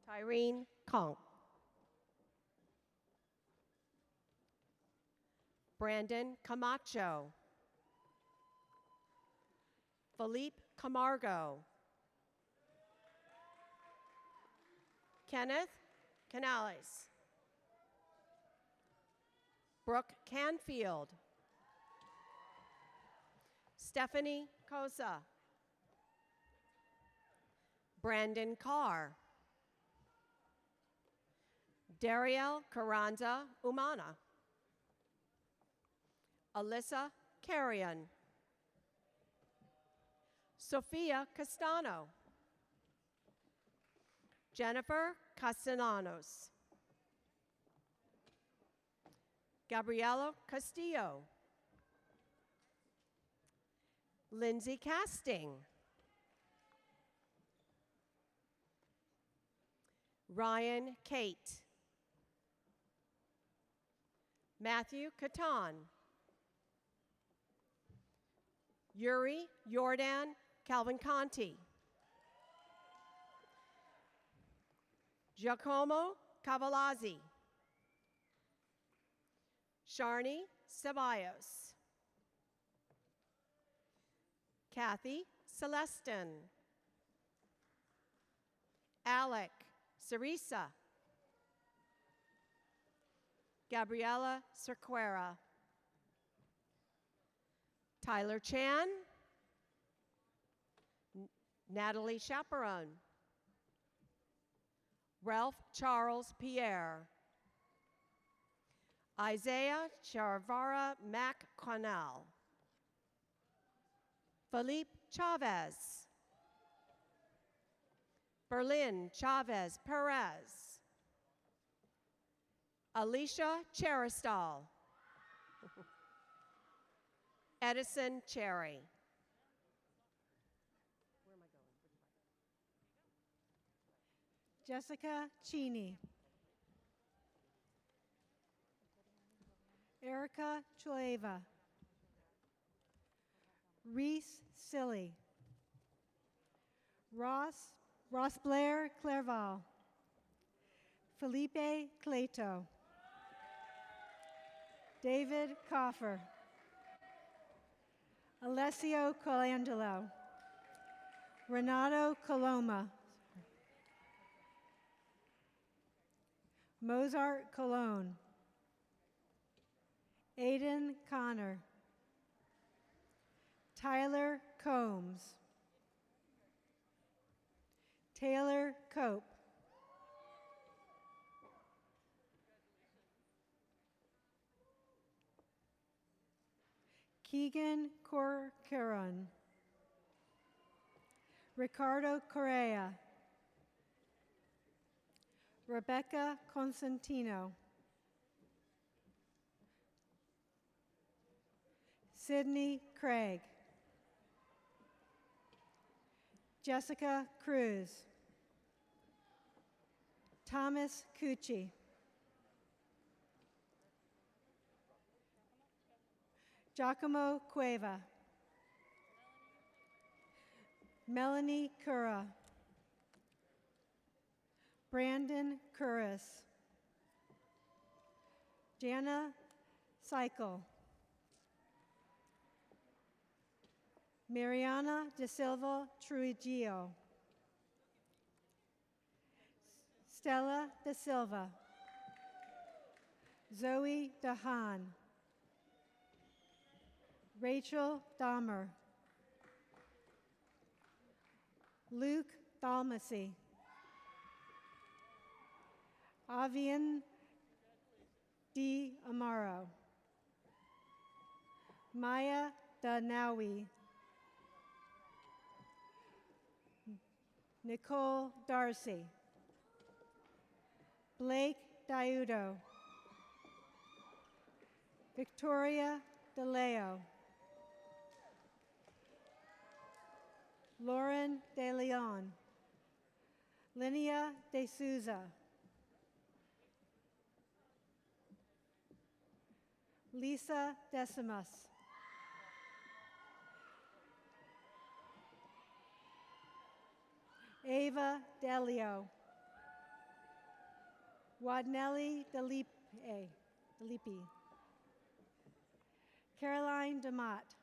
Tyrene Conk. Brandon Camacho. Philippe Camargo. Kenneth Canales. Brooke Canfield. Stephanie Cosa. Brandon Carr. Dariel Carranza Umana. Alyssa Carrion. Sophia Castano. Jennifer Castellanos. Gabriela Castillo. Lindsay Casting. Ryan Kate. Matthew Catan. Yuri Jordan Calvin Conti. Giacomo Cavalazzi. Sharni Ceballos. Kathy Celestin. Alec Cerisa. Gabriela Cerquera. Tyler Chan. Natalie Chaperon. Ralph Charles Pierre. Isaiah Charvara McConnell. Felipe Chavez. Berlin Chavez Perez. Alicia Cheristal. Edison Cherry. Jessica Cheney. Erica Chuleva. Reese Silly. Ross Blair Clerval. Felipe Cleto. David Coffer. Alessio Colangelo. Renato Coloma. Mozart Cologne. Aiden Connor. Tyler Combs. Taylor Cope. Keegan Corcoran. Ricardo Correa. Rebecca Constantino. Sydney Craig. Jessica Cruz. Thomas Cucci. Giacomo Cueva. Melanie Cura. Brandon Curris. Jana Cycle. Mariana de Silva Trujillo. Stella da Silva. Zoe Dahan. Rachel Dahmer. Luke Dalmasy. Avian D. Amaro. Maya Danawi. Nicole Darcy. Blake Diudo. Victoria DeLeo. Lauren De Leon. Linnea De Souza. Lisa Decimus. Ava Delio. Wadnelli Delipi. Caroline DeMott.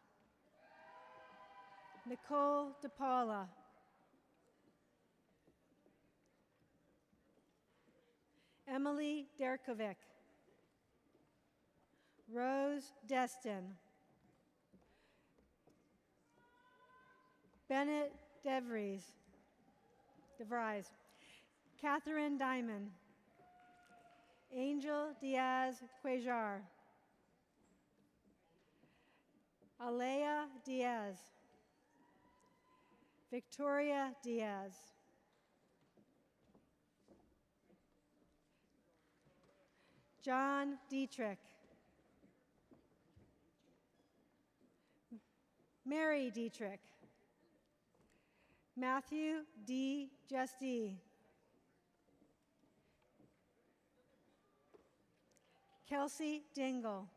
Nicole DePaula. Emily Derkovic. Rose Destin. Bennett DeVries. Catherine Diamond. Angel Diaz Cuellar. Alea Diaz. Victoria Diaz. John Dietrich. Mary Dietrich. Matthew D. Justy. Kelsey Dingle.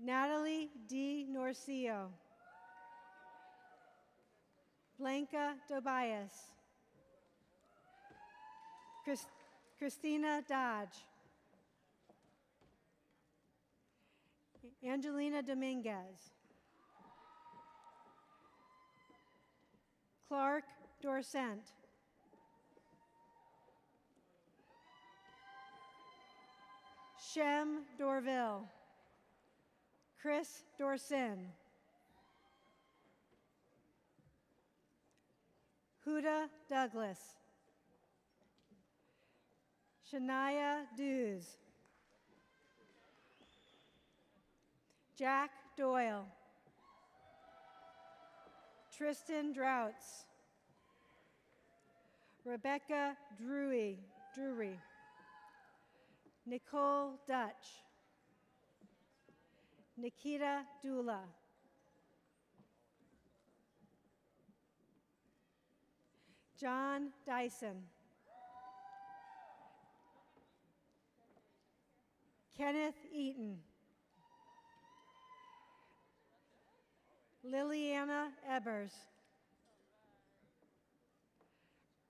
Natalie D. Norcio. Blanca Tobias. Christina Dodge. Angelina Dominguez. Clark Dorsent. Shem Dorville. Chris Dorsin. Huda Douglas. Shania Dews. Jack Doyle. Tristan Droughts. Rebecca Drury. Nicole Dutch. Nikita Dula. John Dyson. Kenneth Eaton. Liliana Ebers.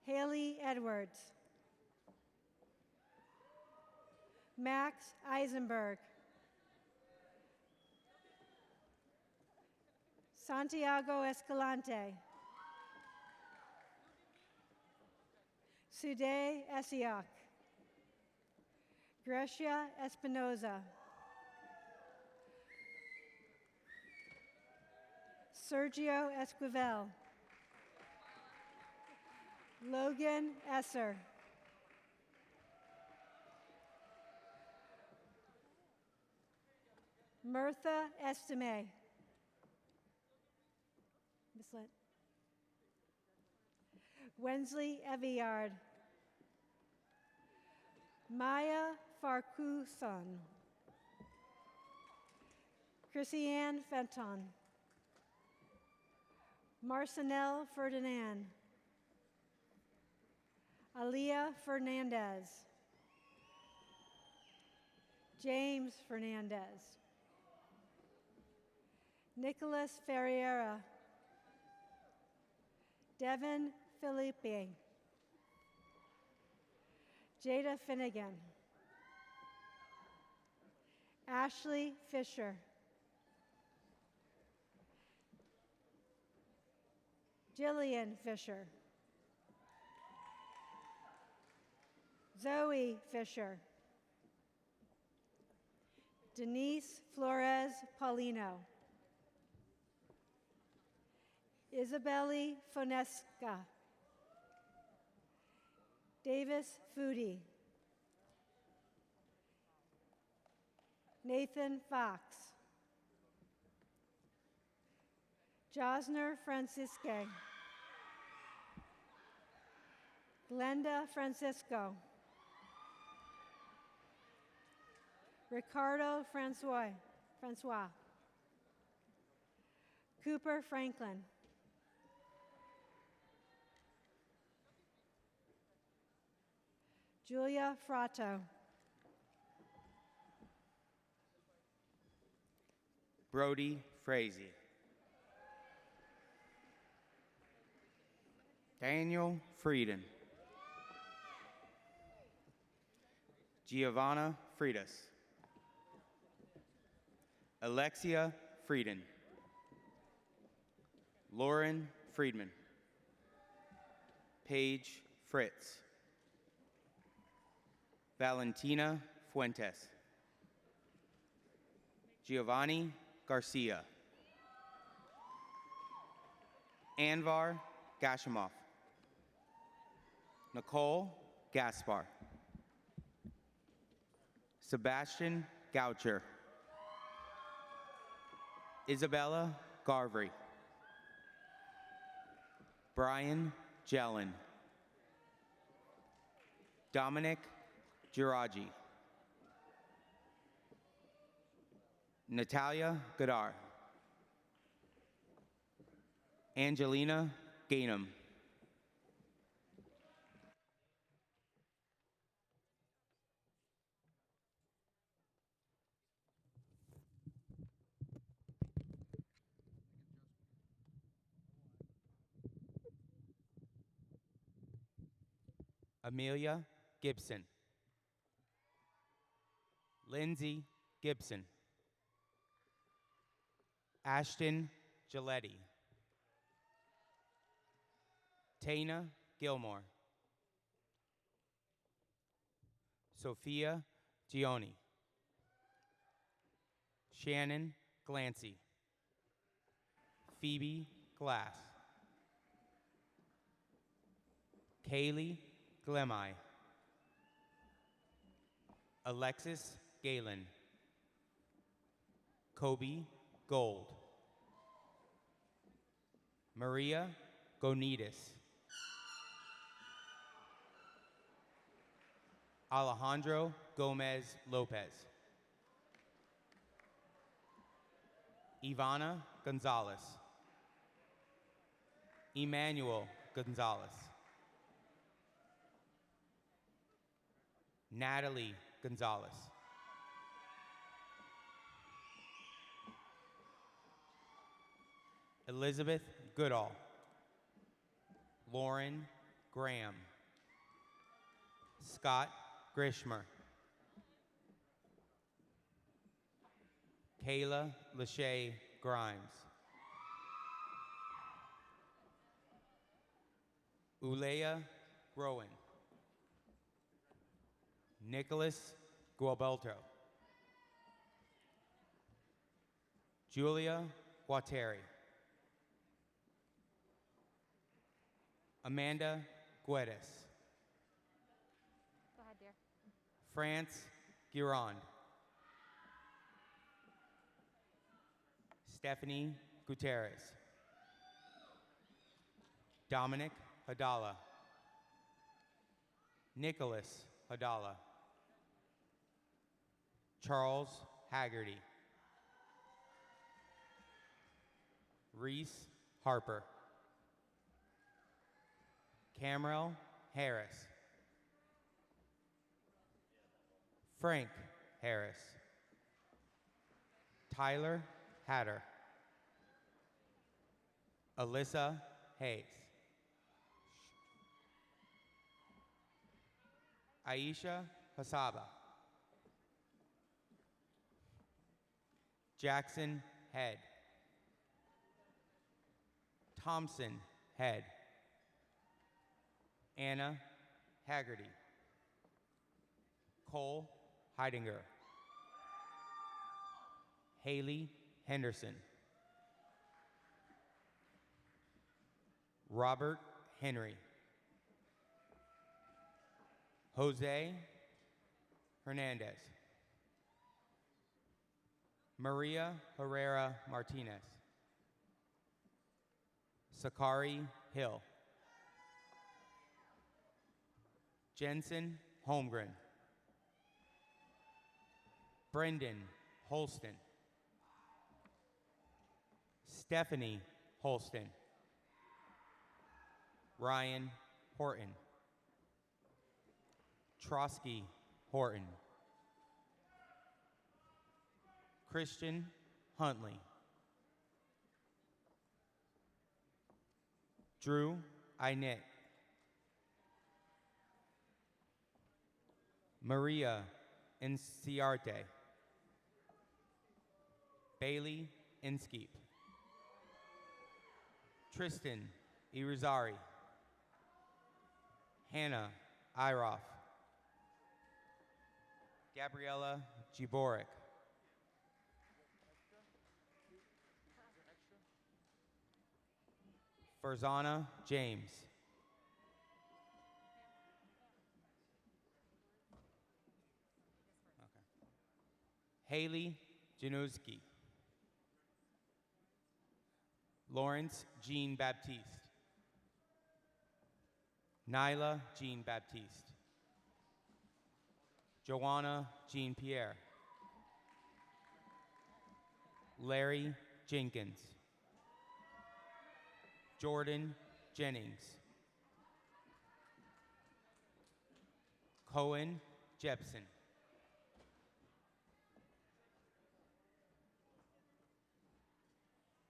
Haley Edwards. Max Eisenberg. Santiago Escalante. Sude Esiok. Grecia Espinoza. Sergio Esquivel. Logan Esser. Mirtha Estime. Miss Wensley Eviard. Maya Farquson. Chrissy-Ann Fenton. Marcinelle Ferdinand. Aaliyah Fernandez. James Fernandez. Nicholas Ferreira. Devin Felipe. Jada Finnegan. Ashley Fisher. Jillian Fisher. Zoe Fisher. Denise Flores Paulino. Isabelle Fonesca. Davis Foodie. Nathan Fox. Josner Francisque. Glenda Francisco. Ricardo Francois. Cooper Franklin. Julia Fratto. Brody Frazee. Daniel Frieden. Giovanna Freitas. Alexia Frieden. Lauren Friedman. Paige Fritz. Valentina Fuentes. Giovanni Garcia. Anvar Gashimov. Nicole Gaspar. Sebastian Goucher. Isabella Garvey. Brian Jellin. Dominic Giraji. Natalia Gadar. Angelina Gainham. Amelia Gibson. Lindsay Gibson. Ashton Giletti. Tana Gilmore. Sophia Gioni. Shannon Glancy. Phoebe Glass. Kaylee Glemai. Alexis Galen. Kobe Gold. Maria Gonidis. Alejandro Gomez Lopez. Ivana Gonzalez. Emmanuel Gonzalez. Natalie Gonzalez. Elizabeth Goodall. Lauren Graham. Scott Grishmer. Kayla Lachey Grimes. Ulea Rowan. Nicholas Gualberto. Julia Guattari. Amanda Guedes. Go ahead, dear. France Girond. Stephanie Gutierrez. Dominic Hadala. Nicholas Hadala. Charles Haggerty. Reese Harper. Camrell Harris. Frank Harris. Tyler Hatter. Alyssa Hayes. Aisha Hasaba. Jackson Head. Thompson Head. Anna Haggerty. Cole Heidinger. Haley Henderson. Robert Henry. Jose Hernandez. Maria Herrera Martinez. Sakari Hill. Jensen Holmgren. Brendan Holston. Stephanie Holston. Ryan Horton. Trotsky Horton. Christian Huntley. Drew Inet. Maria Inciarte. Bailey Inskeep. Tristan Irizarry. Hannah Iroff. Gabriella Giborek. Farzana James. Haley Janowski. Lawrence Jean Baptiste. Nyla Jean Baptiste. Joanna Jean Pierre. Larry Jenkins. Jordan Jennings. Cohen Jepson.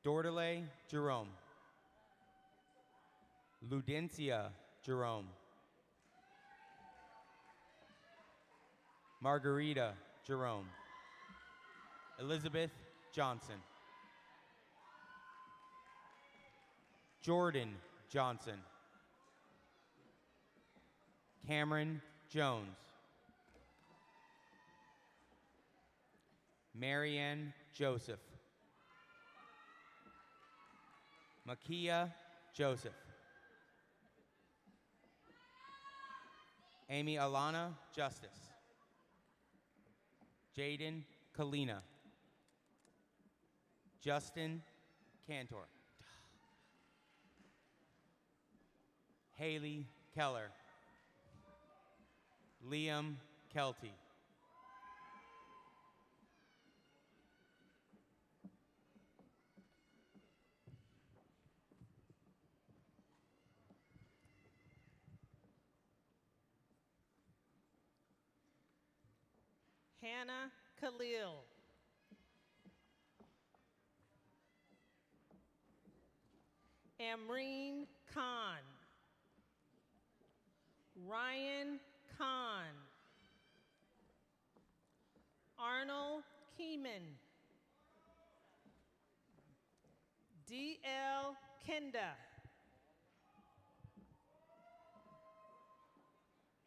Dordelay Jerome. Ludencia Jerome. Margarita Jerome. Elizabeth Johnson. Jordan Johnson. Cameron Jones. Marianne Joseph. Makia Joseph. Amy Alana Justice. Jaden Kalina. Justin Cantor. Haley Keller. Liam Kelty. Hannah Khalil. Amreen Khan. Ryan Khan. Arnold Keeman. D.L. Kenda.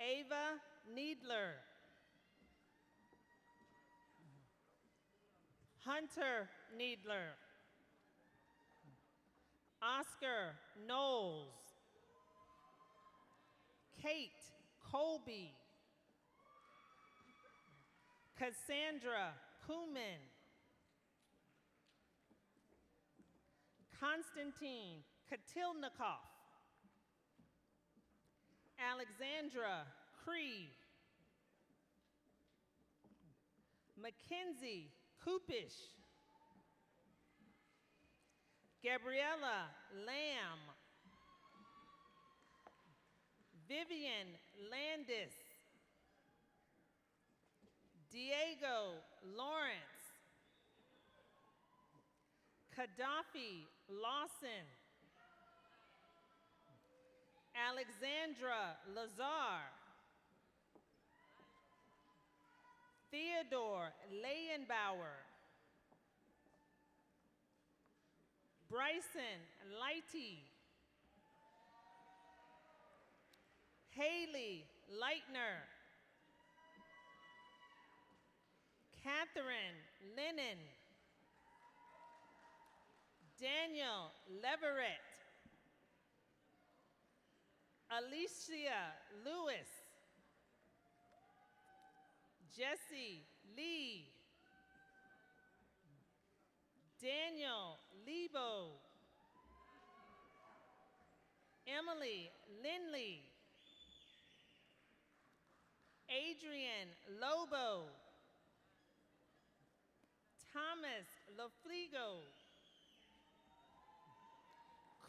Ava Needler. Hunter Needler. Oscar Knowles. Kate Colby. Cassandra Kuman. Konstantin Katilnikov. Alexandra Cree. Mackenzie Kupish. Gabriella Lamb. Vivian Landis. Diego Lawrence. Gaddafi Lawson. Alexandra Lazar. Theodore Leyenbauer. Bryson Lighty. Haley Leitner. Catherine Lennon. Daniel Leverett. Alicia Lewis. Jesse Lee. Daniel Lebo. Emily Lindley. Adrian Lobo. Thomas Lofligo.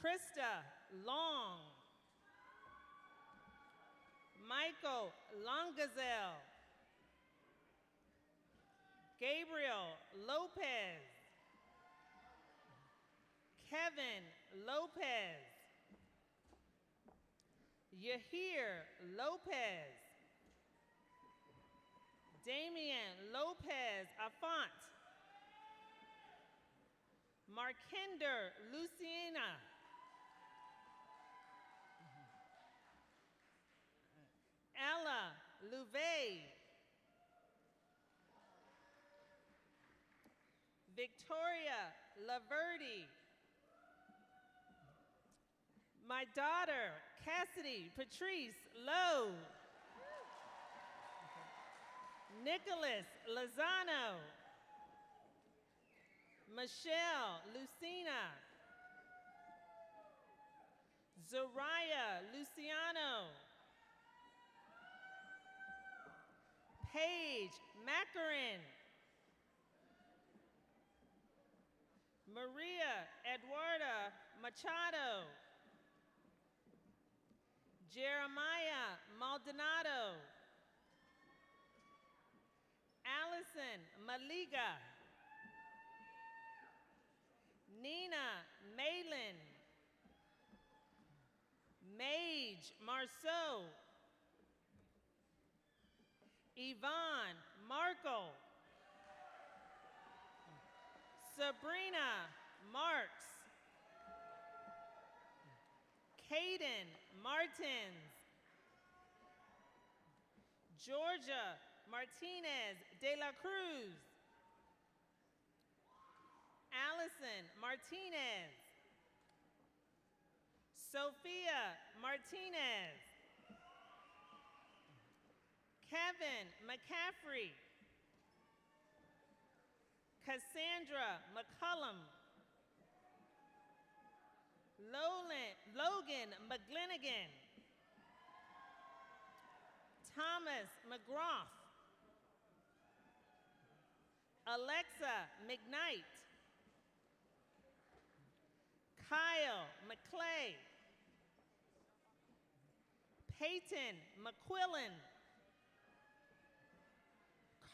Krista Long. Michael Longazelle. Gabriel Lopez. Kevin Lopez. Yahir Lopez. Damian Lopez Afont. Markinder Luciana. Ella Louvet. Victoria Laverty. My daughter, Cassidy Patrice Lowe. Nicholas Lozano. Michelle Lucina. Zariah Luciano. Paige Macarin. Maria Eduarda Machado. Jeremiah Maldonado. Allison Maliga. Nina Malin. Mage Marceau. Yvonne Markle. Sabrina Marks. Caden Martins. Georgia Martinez de la Cruz. Allison Martinez. Sophia Martinez. Kevin McCaffrey. Cassandra McCullum. Logan McGlenigan. Thomas McGrath. Alexa McKnight. Kyle McClay. Peyton McQuillan.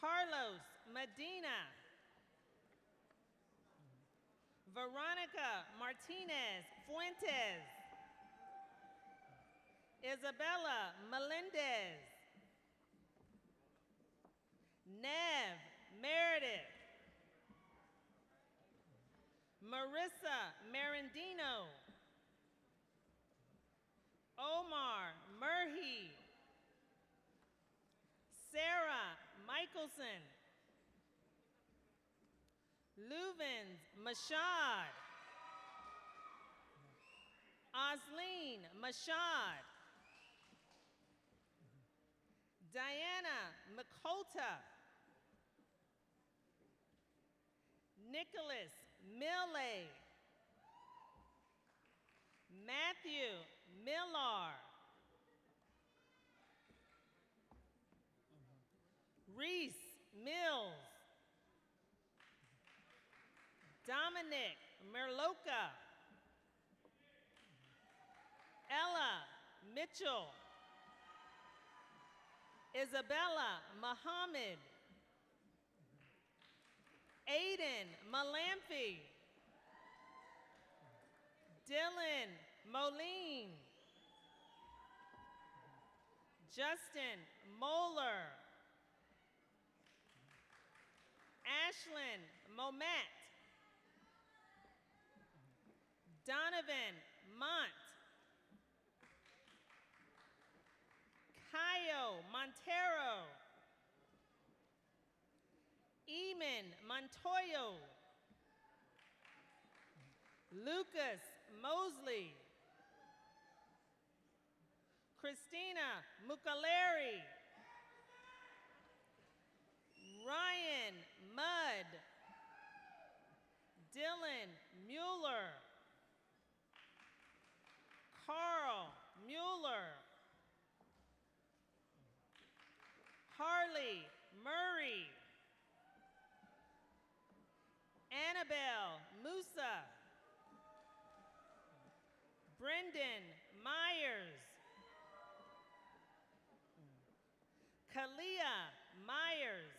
Carlos Medina. Veronica Martinez Fuentes. Isabella Melendez. Nev Meredith. Marissa Marandino. Omar Murhey. Sarah Michelson. Luvens Mashad. Osleen Mashad. Diana McColta. Nicholas Millay. Matthew Millar. Reese Mills. Dominic Merloka. Ella Mitchell. Isabella Muhammad. Aiden Malamphy. Dylan Moline. Justin Moeller. Ashlyn Momat. Donovan Mont. Montero. Eamon Montoyo. Lucas Mosley. Christina Mukaleri. Ryan Mudd. Dylan Mueller. Carl Mueller. Harley Murray. Annabelle Musa. Brendan Myers. Kalia Myers.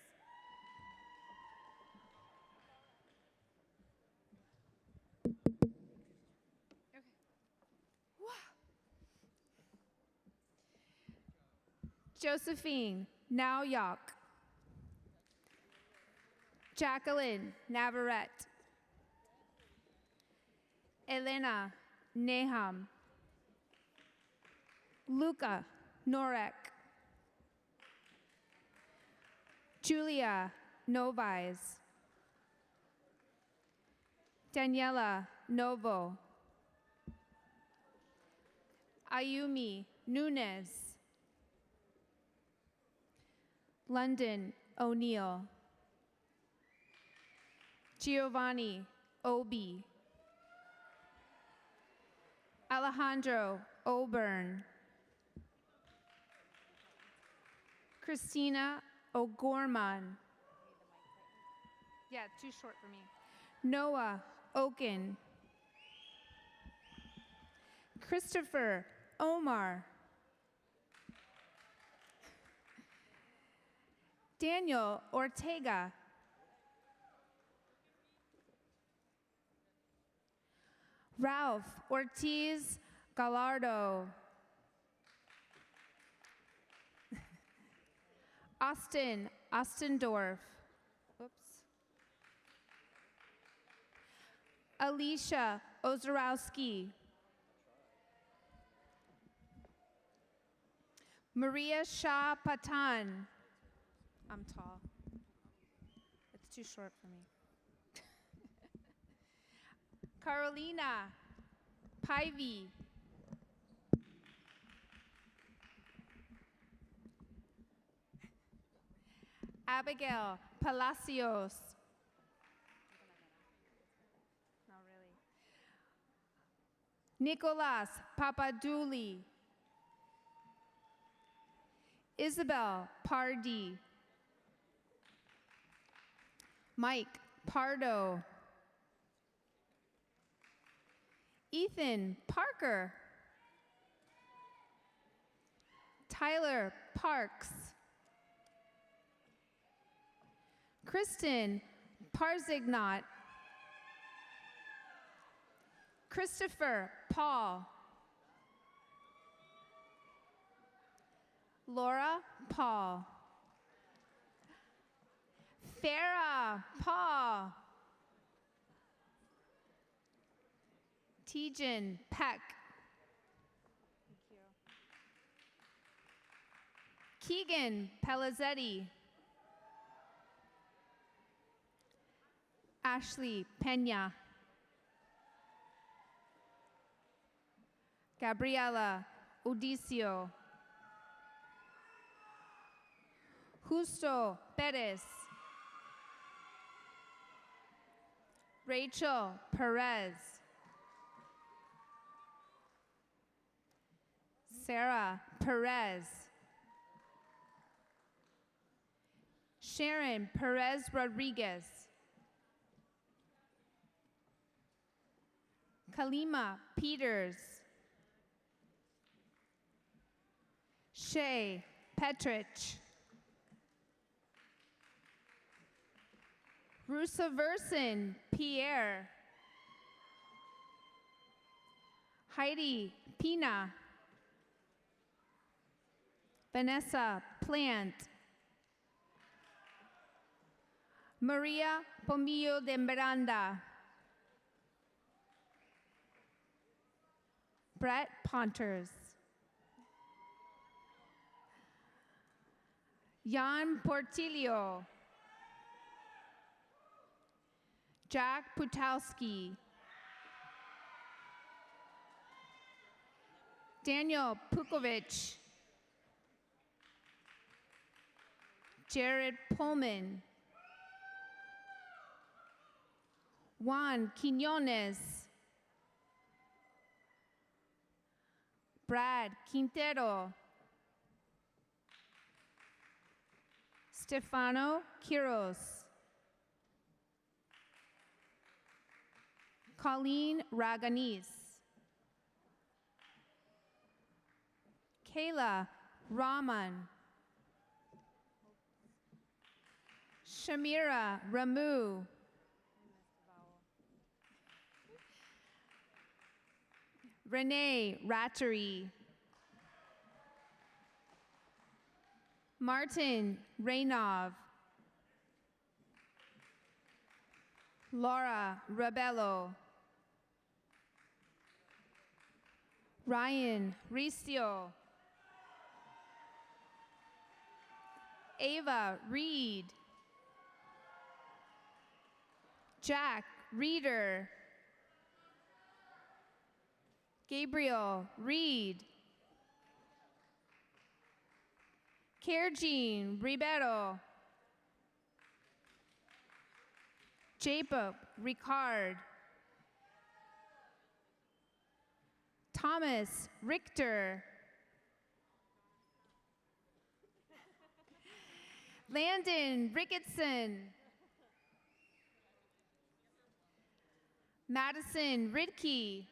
Josephine Nauyok. Jacqueline Navarrete. Elena Nahum. Luca Norek. Julia Novies. Daniela Novo. Ayumi Nunez. London O'Neill. Giovanni Obi. Alejandro Oburn. Christina O'Gorman. Yeah, too short for me. Noah Oken. Christopher Omar. Daniel Ortega. Ralph Ortiz Gallardo. Austin Ostendorf. Oops. Alicia Ozarowski. Maria Shah Patan. I'm tall. It's too short for me. Carolina Pivy. Abigail Palacios. Not really. Nicolas Papadouli. Isabel Pardee. Mike Pardo. Ethan Parker. Tyler Parks. Kristen Parzignot. Christopher Paul. Laura Paul. Farah Paul. Tejan Peck. Keegan Pelizzetti. Ashley Pena. Gabriela Udicio. Justo Perez. Rachel Perez. Sarah Perez. Sharon Perez Rodriguez. Kalima Peters. Shay Petrich. Rusaverson Pierre. Heidi Pina. Vanessa Plant. Maria Pomillo de Miranda. Brett Ponters. Jan Portillo. Jack Putowski. Daniel Pukovic. Jared Pullman. Juan Quinones. Brad Quintero. Stefano Quiros. Colleen Raganis. Kayla Rahman. Shamira Ramu. Renee Rattery. Martin Raynov. Laura Rebello. Ryan Ristio. Ava Reed. Jack Reeder. Gabriel Reed. Kerjean Ribeiro. Jacob Ricard. Thomas Richter. Landon Ricketson. Madison Ridke.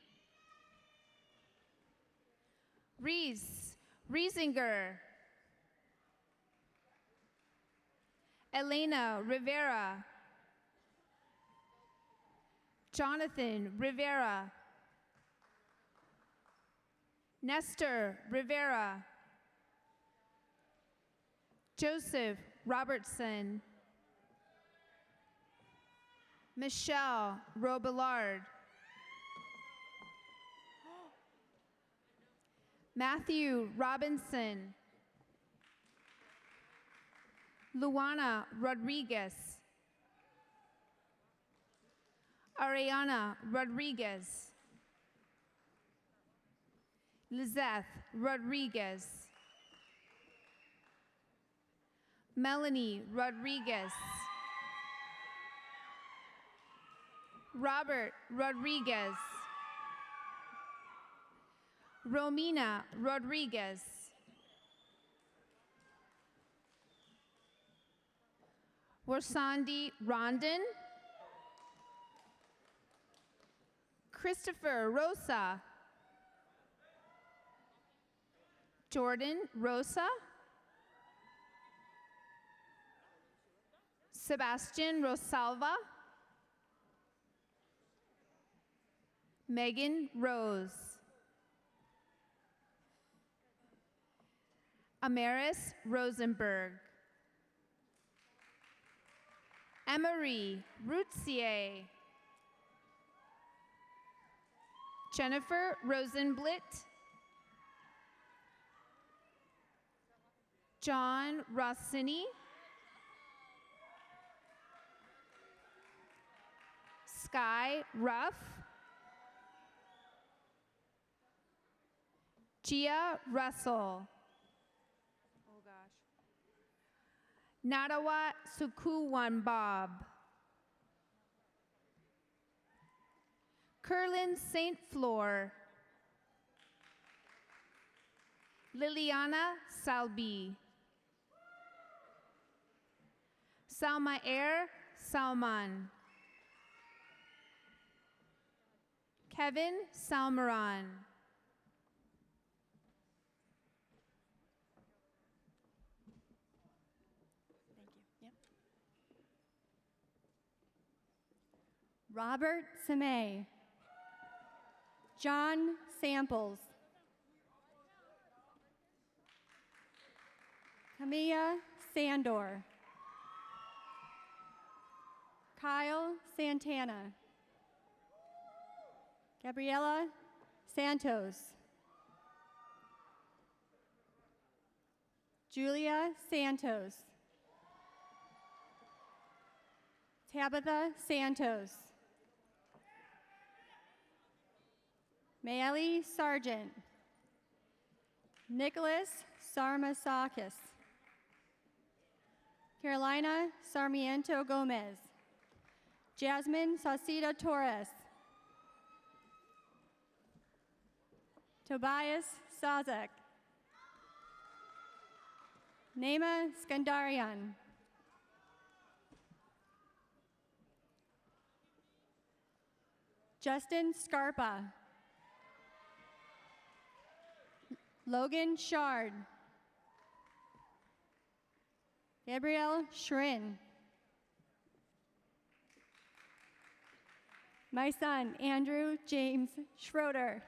Reese Riesinger. Elena Rivera. Jonathan Rivera. Nestor Rivera. Joseph Robertson. Michelle Robillard. Matthew Robinson. Luana Rodriguez. Ariana Rodriguez. Lizeth Rodriguez. Melanie Rodriguez. Robert Rodriguez. Romina Rodriguez. Warsandi Rondon. Christopher Rosa. Jordan Rosa. Sebastian Rosalva. Megan Rose. Amaris Rosenberg. Emery Routier. Jennifer Rosenblit. John Rossini. Sky Ruff. Gia Russell. Oh gosh. Nadawa Sukuwan Bob. Curlin St. Flor. Liliana Salbi. Salma Salman. Kevin Salmaran. Robert Samay. John Samples. Camilla Sandor. Kyle Santana. Gabriela Santos. Julia Santos. Tabitha Santos. Maeli Sargent. Nicholas Sarmasakis. Carolina Sarmiento Gomez. Jasmine Sauceda Torres. Tobias Sazek. Naima Skandarian. Justin Scarpa. Logan Shard. Gabrielle Schrin. My son, Andrew James Schroeder.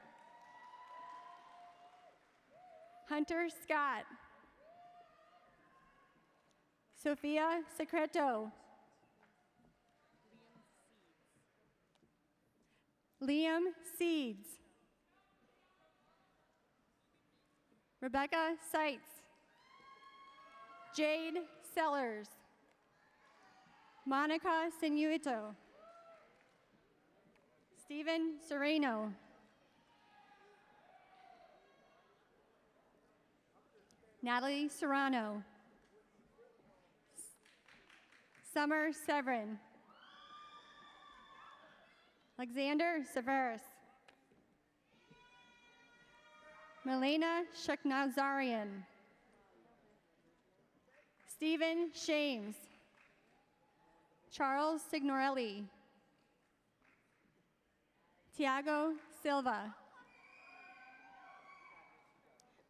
Hunter Scott. Sophia Secreto. Liam Seeds. Rebecca Seitz. Jade Sellers. Monica Sinuito. Stephen Sereno. Natalie Serrano. Summer Severin. Alexander Severus. Milena Sheknazarian. Stephen Shames. Charles Signorelli. Tiago Silva.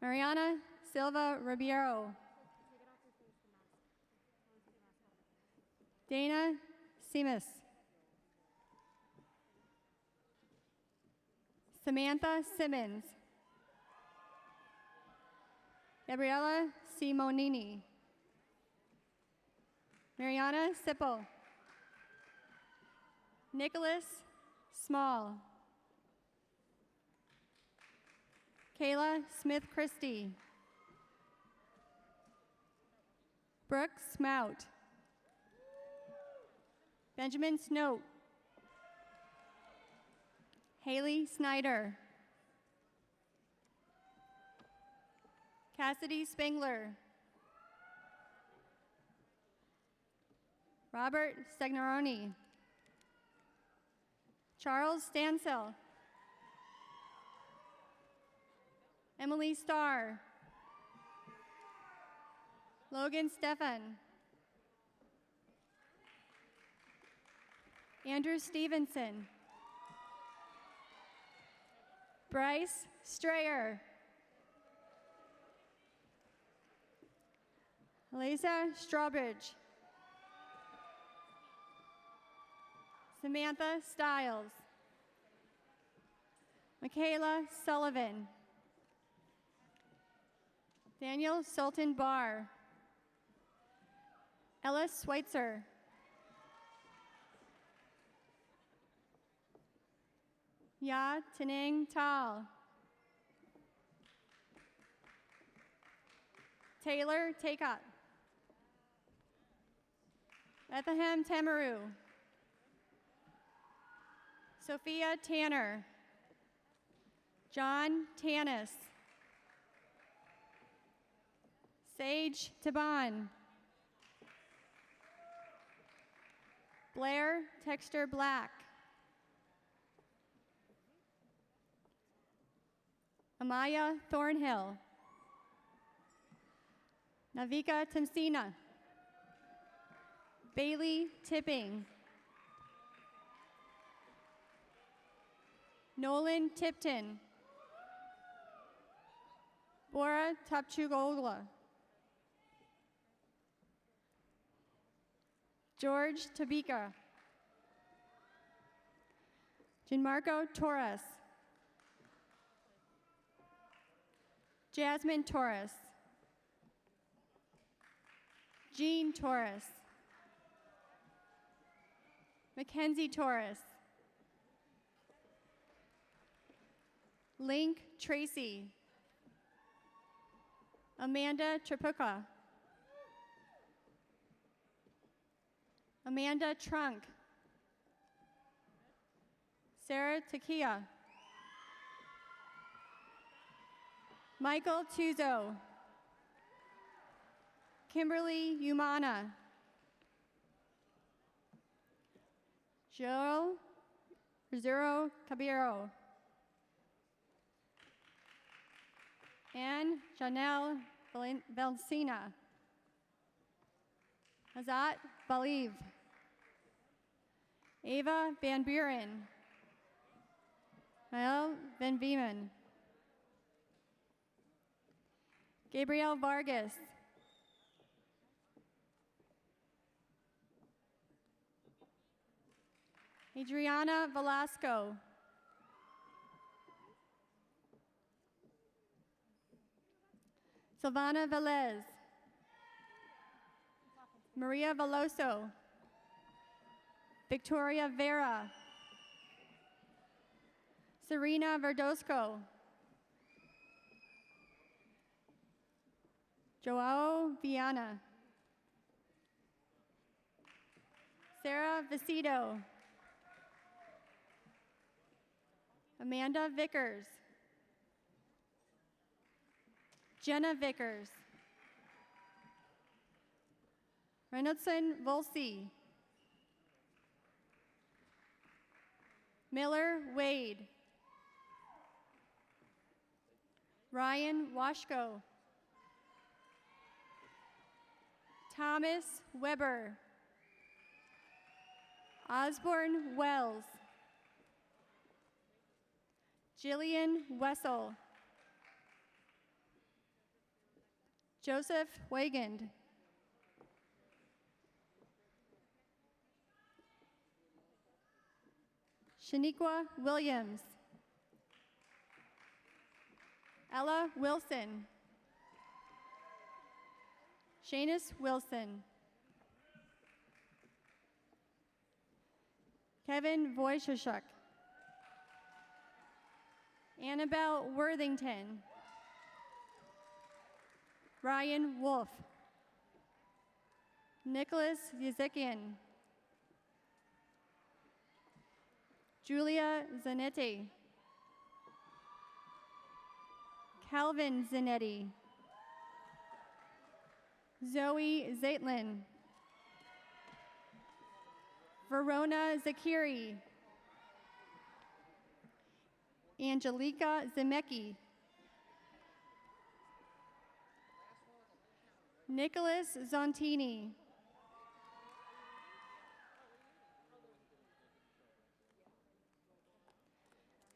Mariana Silva Ribeiro. Dana Simas. Samantha Simmons. Gabriella Simonini. Mariana Sipple. Nicholas Small. Kayla Smith Christie. Brooke Smout. Benjamin Snoat. Haley Snyder. Cassidy Spengler. Robert Stagnaroni. Charles Stansell. Emily Starr. Logan Stefan. Andrew Stevenson. Bryce Strayer. Lisa Strawbridge. Samantha Stiles. Michaela Sullivan. Daniel Sultan Barr. Ellis Schweitzer. Ya Tenang Tal. Taylor Takot. Bethlehem Tamaru. Sophia Tanner. John Tanis. Sage Taban. Blair Texter Black. Amaya Thornhill. Navika Tamsina. Bailey Tipping. Nolan Tipton. Bora Tapchugola. George Tabika. Gianmarco Torres. Jasmine Torres. Jean Torres. Mackenzie Torres. Link Tracy. Amanda Trapuka. Amanda Trunk. Sarah Takia. Michael Tuzo. Kimberly Umana. Joel Zero Cabiro. Anne Janelle Belcina. Hazat Baliv. Ava Van Buren. Mael Van Beeman. Gabriel Vargas. Adriana Velasco. Silvana Velez. Maria Veloso. Victoria Vera. Serena Verdosco. Joao Viana. Sarah Vicido. Amanda Vickers. Jenna Vickers. Reynoldson Volsi. Miller Wade. Ryan Washko. Thomas Weber. Osborne Wells. Jillian Wessel. Joseph Wagand. Shaniqua Williams. Ella Wilson. Shanice Wilson. Kevin Wojciechuk. Annabelle Worthington. Ryan Wolf. Nicholas Yezikian. Julia Zanetti. Calvin Zanetti. Zoe Zaitlin. Verona Zakiri. Angelica Zemecki. Nicholas Zontini.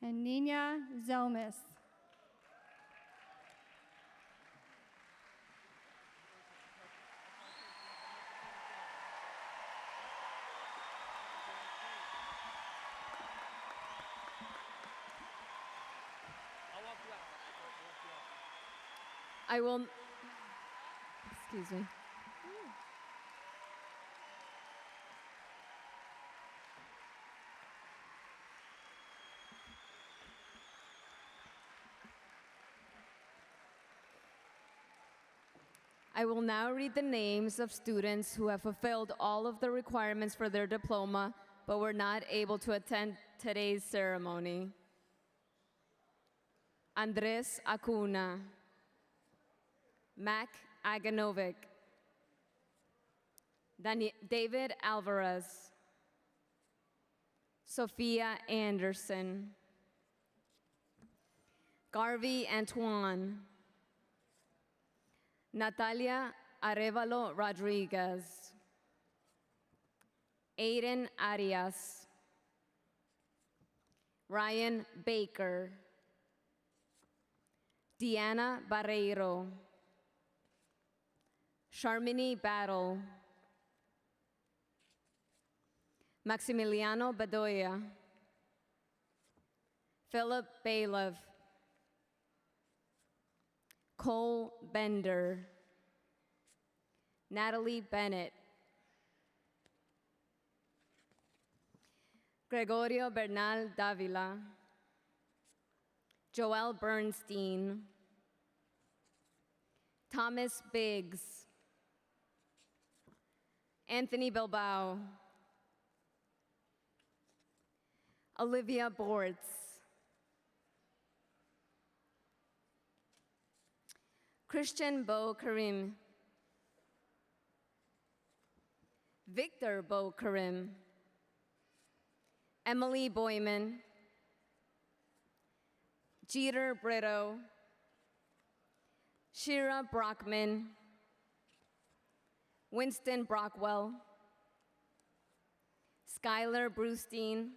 And Nina Zelmis. I will, excuse me. I will now read the names of students who have fulfilled all of the requirements for their diploma but were not able to attend today's ceremony. Andres Acuna. Mac Aganovic. David Alvarez. Sophia Anderson. Garvey Antoine. Natalia Arevalo Rodriguez. Aiden Arias. Ryan Baker. Deanna Barreiro. Sharmini Battle. Maximiliano Bedoya. Philip Bailiff. Cole Bender. Natalie Bennett. Gregorio Bernal Davila. Joel Bernstein. Thomas Biggs, Anthony Bilbao, Olivia Bortz, Christian Bo Karim, Victor Bo Karim, Emily Boyman, Jeter Brito, Shira Brockman, Winston Brockwell, Skylar Brewstein,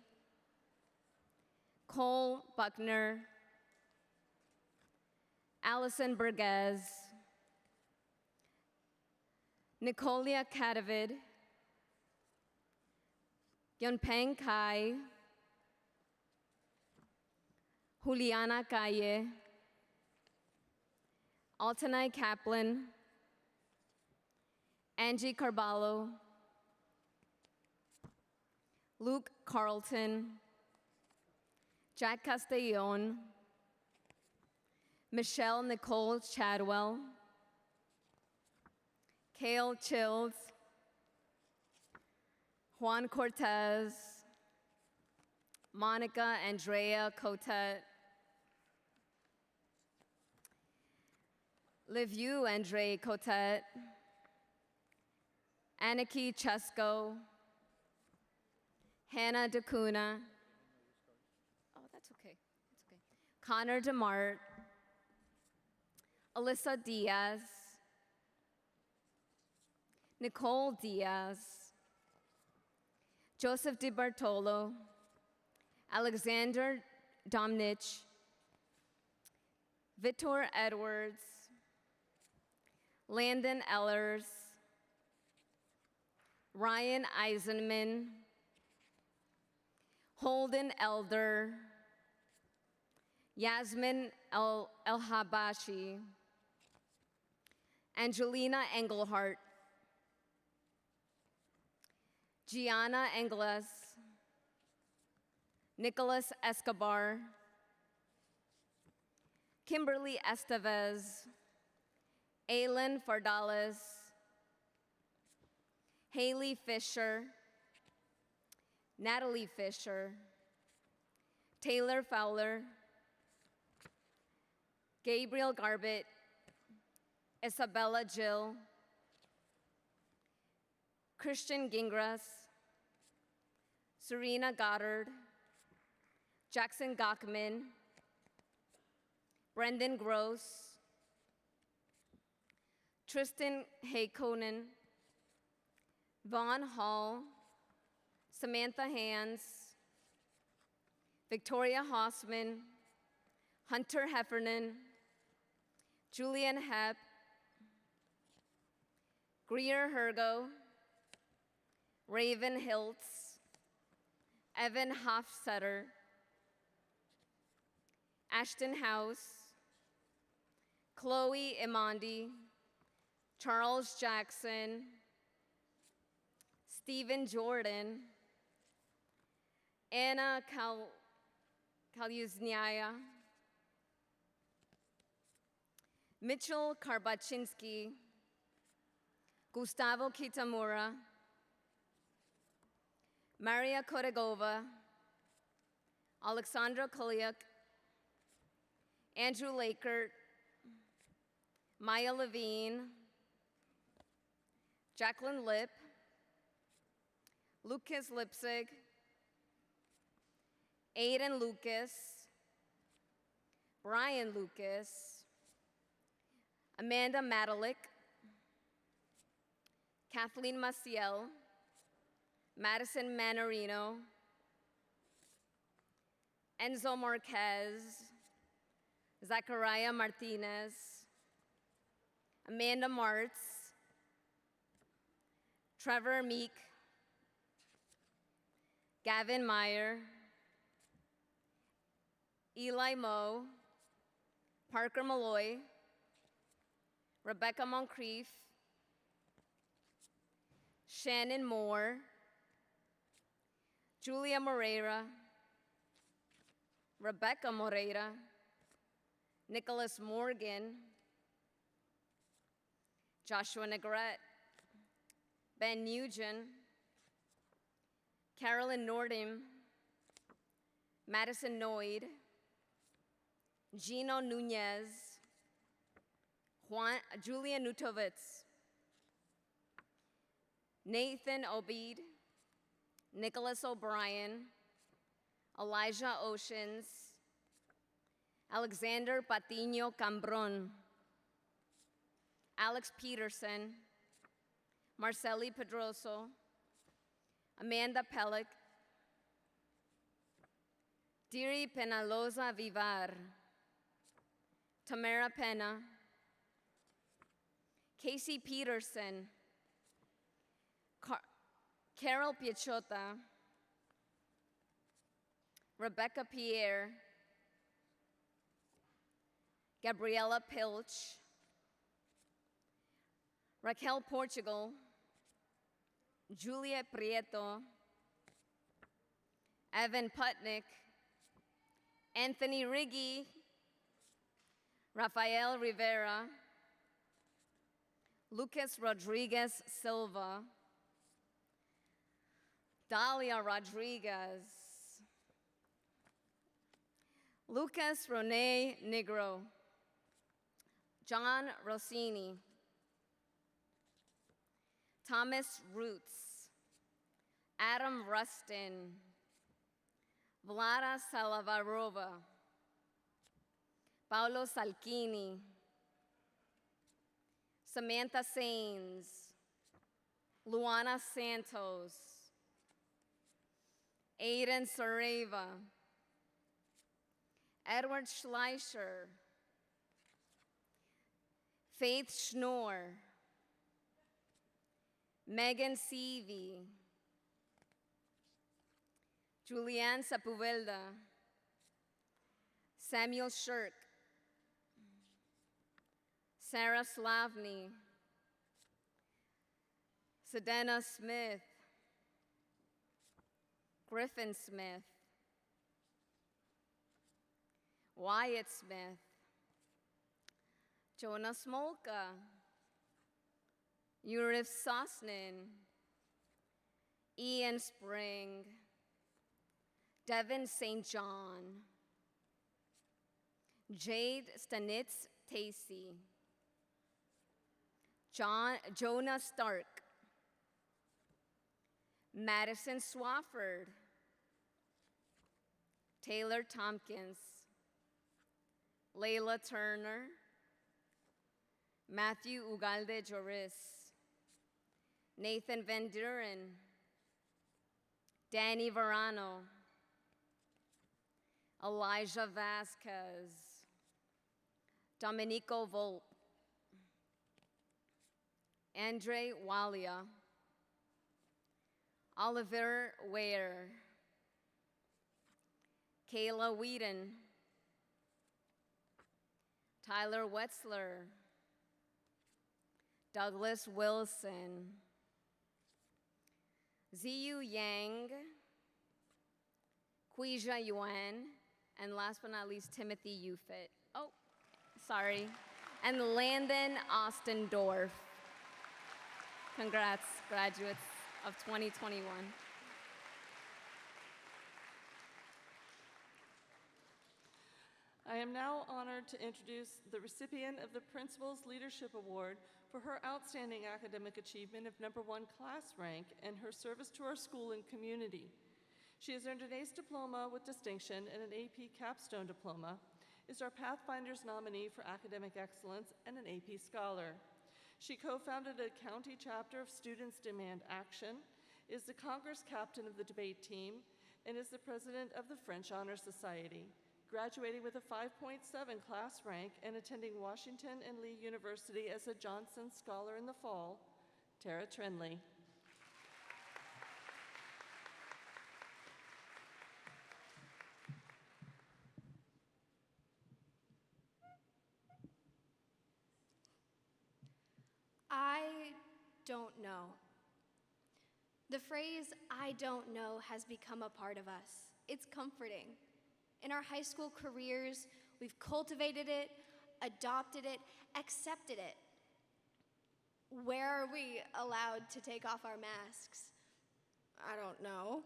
Cole Buckner, Allison Bergez, Nicolia Katavid, Yunpeng Kai, Juliana Calle, Altanai Kaplan, Angie Carballo, Luke Carlton, Jack Castellon, Michelle Nicole Chadwell, Kale Childs, Juan Cortez, Monica Andrea Cotet, Liviu Andre Cotet, Aniki Chesko, Hannah DeCuna, oh, that's okay, that's okay. Connor DeMart, Alyssa Diaz, Nicole Diaz, Joseph DiBartolo, Alexander Domnich, Vitor Edwards, Landon Ellers, Ryan Eisenman, Holden Elder, Yasmin El-Habashi, Angelina Engelhart, Gianna Engles, Nicholas Escobar, Kimberly Estevez, Aylin Fardales, Haley Fisher, Natalie Fisher, Taylor Fowler, Gabriel Garbett, Isabella Jill, Christian Gingras, Serena Goddard, Jackson Gockman, Brendan Gross, Tristan Haykonen, Vaughn Hall, Samantha Hands, Victoria Hossman, Hunter Heffernan, Julian Hepp, Greer Hergo, Raven Hiltz, Evan Hofstetter, Ashton House, Chloe Imandi, Charles Jackson, Stephen Jordan, Anna Kalyuznyaya, Mitchell Karbaczynski, Gustavo Kitamura, Maria Kodegova, Alexandra Kolyuk, Andrew Lakert, Maya Levine, Jacqueline Lip, Lucas Lipsig, Aiden Lucas, Brian Lucas, Amanda Matalik, Kathleen Maciel, Madison Manarino, Enzo Marquez, Zachariah Martinez, Amanda Martz, Trevor Meek, Gavin Meyer, Eli Moe, Parker Malloy, Rebecca Moncrief, Shannon Moore, Julia Moreira, Rebecca Moreira, Nicholas Morgan, Joshua Negrete, Ben Nugent, Carolyn Nordim, Madison Noyd, Gino Nunez, Julia Nutovitz, Nathan Obed, Nicholas O'Brien, Elijah Oceans, Alexander Patiño Cambron, Alex Peterson, Marceli Pedroso, Amanda Pellick, Diri Penaloza Vivar, Tamara Pena, Casey Peterson, Carol Piechota, Rebecca Pierre, Gabriela Pilch, Raquel Portugal, Julia Prieto, Evan Putnick, Anthony Riggi, Rafael Rivera, Lucas Rodriguez Silva, Dalia Rodriguez, Lucas Rene Negro, John Rossini, Thomas Roots, Adam Rustin, Vlada Salavarova, Paulo Salchini, Samantha Sains, Luana Santos, Aiden Sareva, Edward Schleicher, Faith Schnorr, Megan Seavey, Julianne Sepulveda, Samuel Shirk, Sarah Slavny, Sedena Smith, Griffin Smith, Wyatt Smith, Jonah Smolka, Urif Sosnin, Ian Spring, Devin St. John, Jade Stanitz Tacey, Jonah Stark, Madison Swafford, Taylor Tompkins, Layla Turner, Matthew Ugalde Joris, Nathan Van Duren, Danny Verano, Elijah Vasquez, Domenico Volpe, Andre Walia, Oliver Ware, Kayla Whedon, Tyler Wetzler, Douglas Wilson, Ziyu Yang, Quija Yuan, and last but not least, Timothy Ufit. Oh, sorry. And Landon Austin Dorff. Congrats, graduates of 2021. I am now honored to introduce the recipient of the Principal's Leadership Award for her outstanding academic achievement of #1 class rank and her service to our school and community. She has earned an ACE diploma with distinction and an AP capstone diploma, is our Pathfinders nominee for academic excellence, and an AP scholar. She co-founded a county chapter of Students Demand Action, is the Congress captain of the debate team, and is the president of the French Honor Society. Graduating with a 5.7 class rank and attending Washington and Lee University as a Johnson Scholar in the fall, Tara Trenley. I don't know. The phrase, I don't know, has become a part of us. It's comforting. In our high school careers, we've cultivated it, adopted it, accepted it. Where are we allowed to take off our masks? I don't know.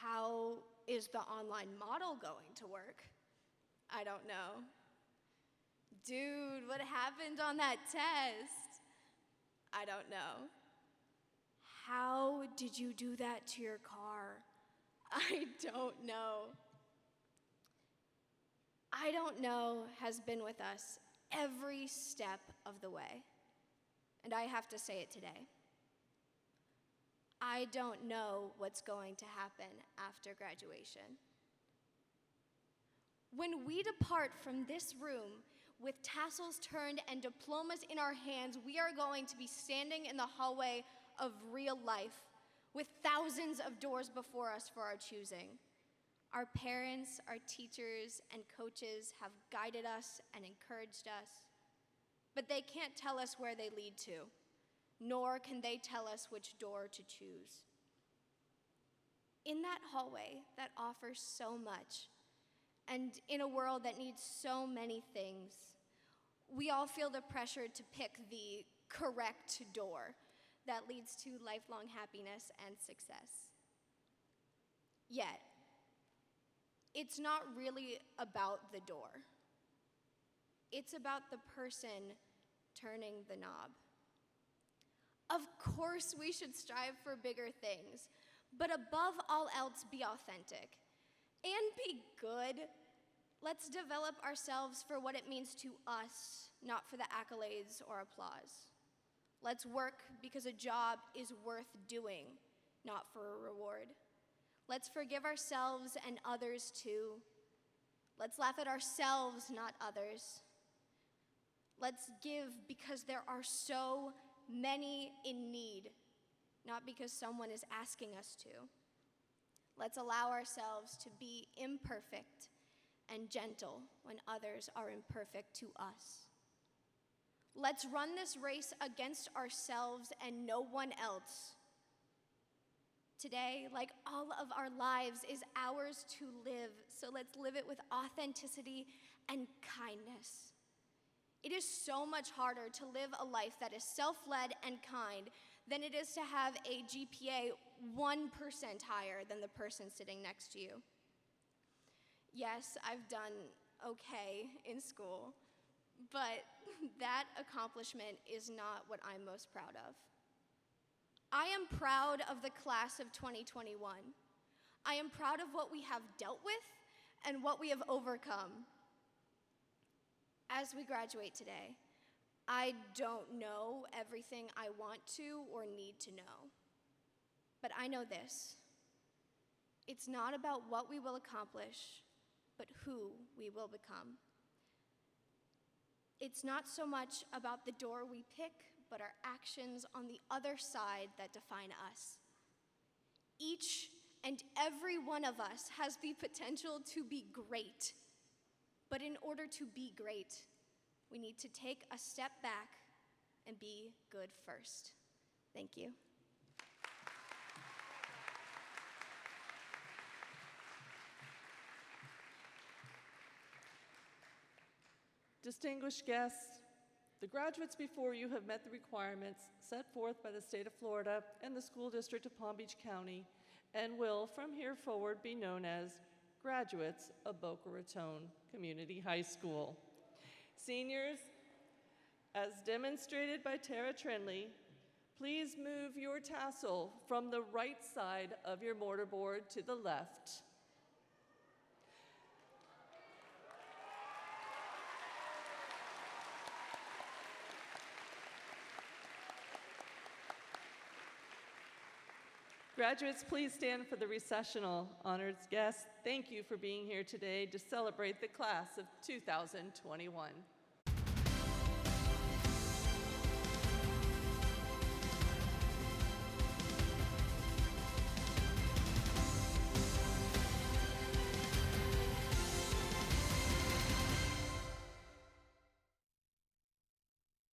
How is the online model going to work? I don't know. Dude, what happened on that test? I don't know. How did you do that to your car? I don't know. I don't know has been with us every step of the way. And I have to say it today. I don't know what's going to happen after graduation. When we depart from this room with tassels turned and diplomas in our hands, we are going to be standing in the hallway of real life with thousands of doors before us for our choosing. Our parents, our teachers, and coaches have guided us and encouraged us, but they can't tell us where they lead to, nor can they tell us which door to choose. In that hallway that offers so much, and in a world that needs so many things, we all feel the pressure to pick the correct door that leads to lifelong happiness and success. Yet, it's not really about the door. It's about the person turning the knob. Of course, we should strive for bigger things, but above all else, be authentic and be good. Let's develop ourselves for what it means to us, not for the accolades or applause. Let's work because a job is worth doing, not for a reward. Let's forgive ourselves and others too. Let's laugh at ourselves, not others. Let's give because there are so many in need, not because someone is asking us to. Let's allow ourselves to be imperfect and gentle when others are imperfect to us. Let's run this race against ourselves and no one else. Today, like all of our lives, is ours to live, so let's live it with authenticity and kindness. It is so much harder to live a life that is self-led and kind than it is to have a GPA 1% higher than the person sitting next to you. Yes, I've done okay in school, but that accomplishment is not what I'm most proud of. I am proud of the class of 2021. I am proud of what we have dealt with and what we have overcome. As we graduate today, I don't know everything I want to or need to know, but I know this. It's not about what we will accomplish, but who we will become. It's not so much about the door we pick, but our actions on the other side that define us. Each and every one of us has the potential to be great, but in order to be great, we need to take a step back and be good first. Thank you. Distinguished guests, the graduates before you have met the requirements set forth by the state of Florida and the school district of Palm Beach County and will, from here forward, be known as graduates of Boca Raton Community High School. Seniors, as demonstrated by Tara Trenley, please move your tassel from the right side of your mortarboard to the left. Graduates, please stand for the recessional. Honored guests, thank you for being here today to celebrate the class of 2021.